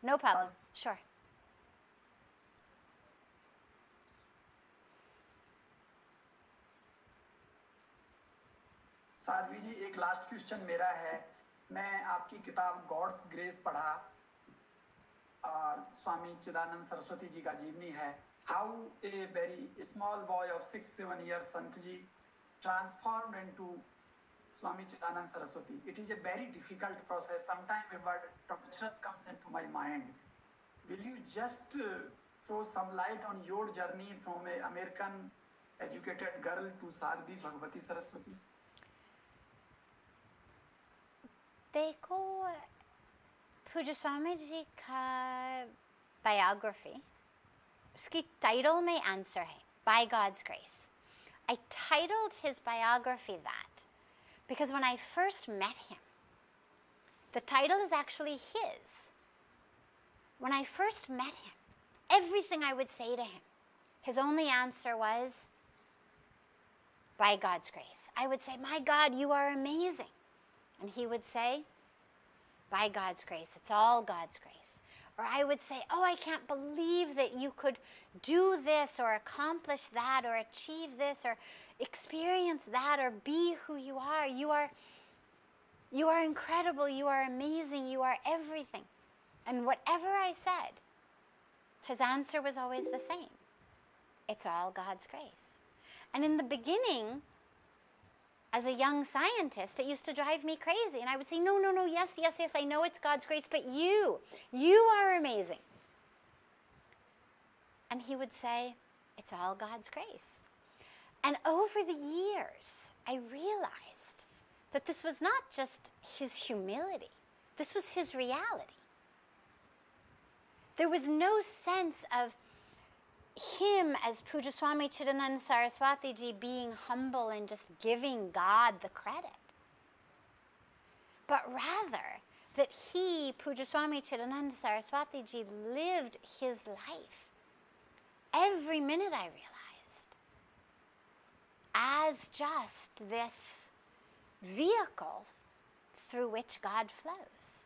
No problem. Sure. Sadhvi जी, एक last question मेरा है। मैं आपकी किताब God's grace पढ़ा, स्वामी चिदानंद सरस्वती जी का जीवनी है। How a very small boy of 6-7 years, Sant ji, transformed into Swami Chidanand Saraswati. It is a very difficult process. Sometimes a word torturous comes into my mind. Will you just throw some light on your journey from an American educated girl to Sadhvi Bhagavati Saraswati? देखो, पूज्य स्वामी जी का biography, उसकी title में answer है, By God's Grace. I titled his biography that because when I first met him, the title is actually his. When I first met him, everything I would say to him, his only answer was, by God's grace. I would say, my God, you are amazing. And he would say, by God's grace, it's all God's grace. Or I would say, oh, I can't believe that you could do this or accomplish that or achieve this or experience that or be who you are. You are incredible. You are amazing. You are everything. And whatever I said, his answer was always the same. It's all God's grace. And in the beginning, as a young scientist, it used to drive me crazy. And I would say, no, yes, I know it's God's grace, but you are amazing. And he would say, it's all God's grace. And over the years, I realized that this was not just his humility. This was his reality. There was no sense of him as Puja Swami Chidananda Saraswati Ji being humble and just giving God the credit. But rather that he, Puja Swami Chidananda Saraswati Ji, lived his life every minute, I realized, as just this vehicle through which God flows.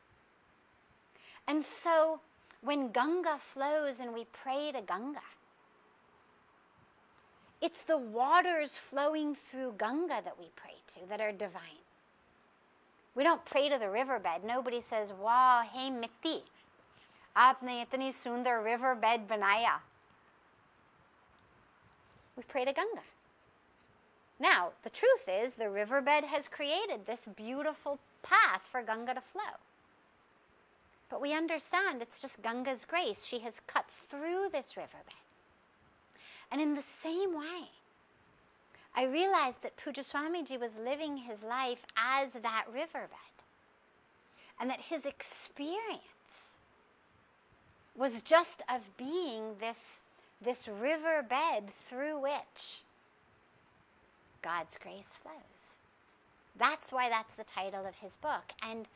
And so when Ganga flows and we pray to Ganga, it's the waters flowing through Ganga that we pray to that are divine. We don't pray to the riverbed. Nobody says, wow, hey Mitti, aapne itni sundar riverbed banaya. We pray to Ganga. Now, the truth is the riverbed has created this beautiful path for Ganga to flow. But we understand it's just Ganga's grace. She has cut through this riverbed. And in the same way, I realized that Puja Swamiji was living his life as that riverbed. And that his experience was just of being this riverbed through which God's grace flows. That's why that's the title of his book. And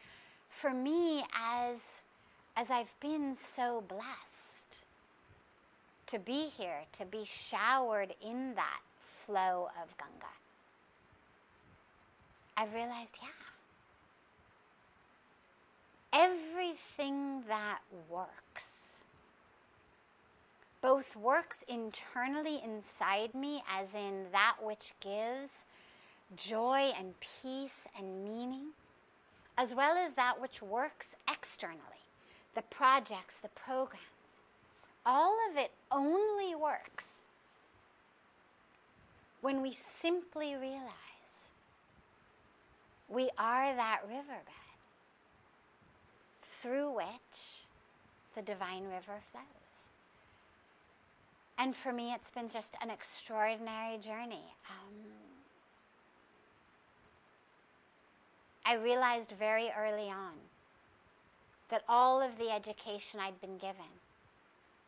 for me, as I've been so blessed to be here, to be showered in that flow of Ganga, I've realized, everything that works, both works internally inside me, as in that which gives joy and peace and meaning, as well as that which works externally, the projects, the programs. All of it only works when we simply realize we are that riverbed through which the divine river flows. And for me, it's been just an extraordinary journey. I realized very early on that all of the education I'd been given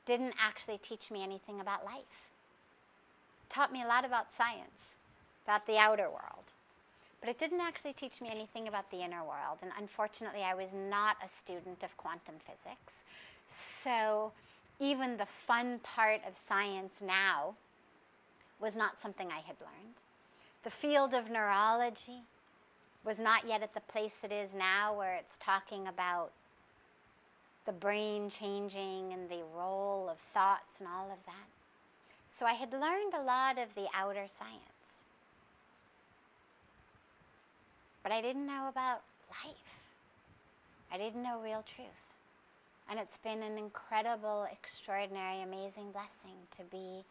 didn't actually teach me anything about life. It taught me a lot about science, about the outer world, but it didn't actually teach me anything about the inner world. And unfortunately, I was not a student of quantum physics. So even the fun part of science now was not something I had learned. The field of neurology was not yet at the place it is now, where it's talking about the brain changing and the role of thoughts and all of that. So I had learned a lot of the outer science. But I didn't know about life. I didn't know real truth. And it's been an incredible, extraordinary, amazing blessing to be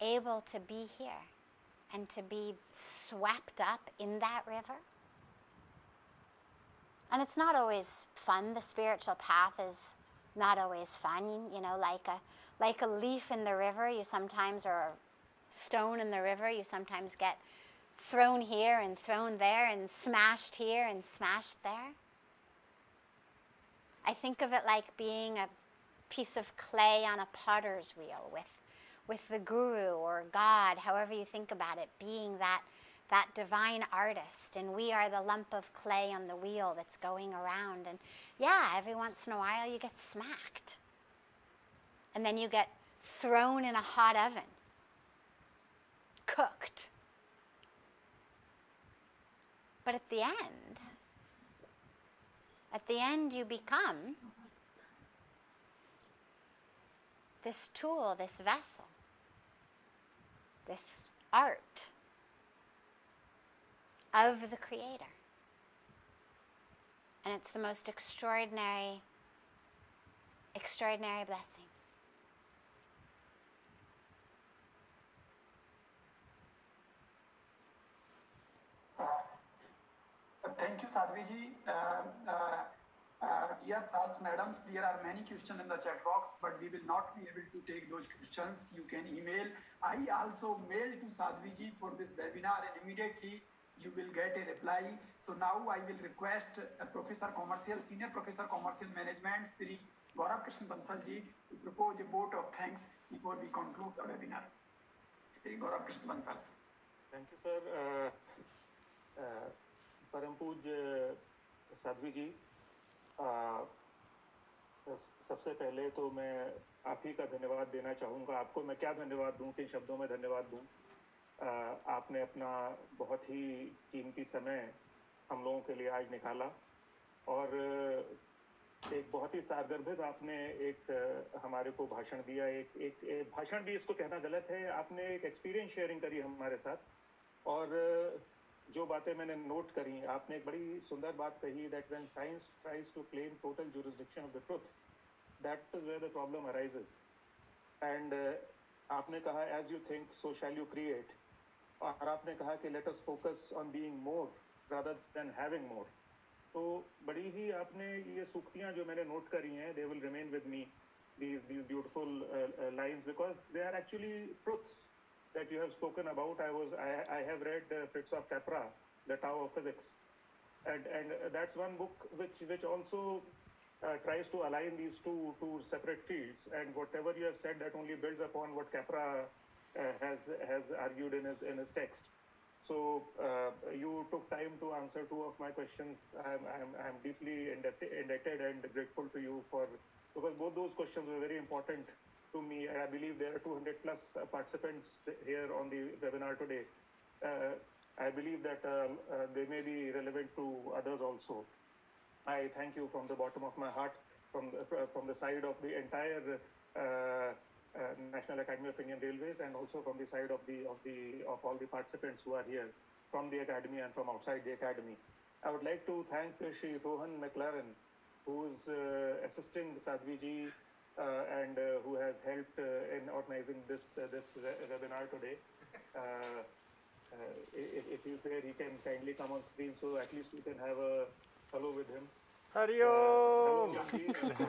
able to be here and to be swept up in that river. And it's not always fun. The spiritual path is not always fun. You know, like a leaf in the river, you sometimes, or a stone in the river, you sometimes get thrown here and thrown there and smashed here and smashed there. I think of it like being a piece of clay on a potter's wheel with the guru or God, however you think about it, being that divine artist, and we are the lump of clay on the wheel that's going around. And yeah, every once in a while you get smacked. And then you get thrown in a hot oven, cooked. But at the end you become this tool, this vessel, this art of the Creator. And it's the most extraordinary, extraordinary blessing. Thank you, Sadhviji. Dear Sars, madams, there are many questions in the chat box, but we will not be able to take those questions. You can email. I also mailed to Sadhviji for this webinar, and immediately you will get a reply. So now I will request Senior Professor Commercial Management, Sri Gaurav Krishna Bansal ji, to propose a vote of thanks before we conclude the webinar. Sri Gaurav Krishna Bansal. Thank you, sir. परम पूज्य साध्वी जी, सबसे पहले तो मैं आप ही का धन्यवाद देना चाहूँगा. आपको मैं क्या धन्यवाद दूँ, किन शब्दों में धन्यवाद दूँ. आपने अपना बहुत ही कीमती समय हम लोगों के लिए आज निकाला और एक बहुत ही सारगर्भित आपने एक हमारे को भाषण दिया. एक भाषण भी इसको कहना गलत है, आपने एक एक्सपीरियंस शेयरिंग करी हमारे साथ. और जो बातें मैंने नोट करी, आपने एक बड़ी सुंदर बात कही, that when science tries to claim total jurisdiction of the truth, that is where the problem arises. And आपने कहा as you think so shall you create, और आपने कहा कि let us focus on being more rather than having more. तो बड़ी ही आपने ये सूक्तियाँ जो मैंने नोट करी हैं, they will remain with me, these beautiful lines, because they are actually truths that you have spoken about. I have read Fritz of Capra, The Tao of Physics, and that's one book which also tries to align these two separate fields. And whatever you have said, that only builds upon what Capra has argued in his text. So you took time to answer two of my questions. I'm deeply indebted and grateful to you because both those questions were very important to me. I believe there are 200 plus participants here on the webinar today. I believe that they may be relevant to others also. I thank you from the bottom of my heart, from the side of the entire National Academy of Indian Railways, and also from the side of all the participants who are here from the academy and from outside the academy. I would like to thank Shri Rohan McLaren, who is assisting Sadhviji and who has helped in organizing this webinar today. If he's there, he can kindly come on screen, so at least we can have a hello with him. Hariom.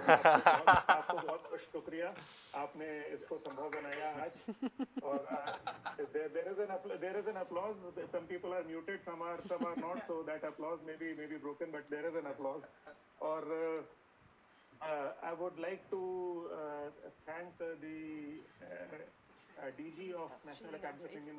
आपको बहुत बहुत शुक्रिया, आपने इसको संभव बनाया आज. और there is an applause. Some people are muted, some are not, so that applause may be broken, but there is an applause. और I would like to thank the DG of National Academy of Indian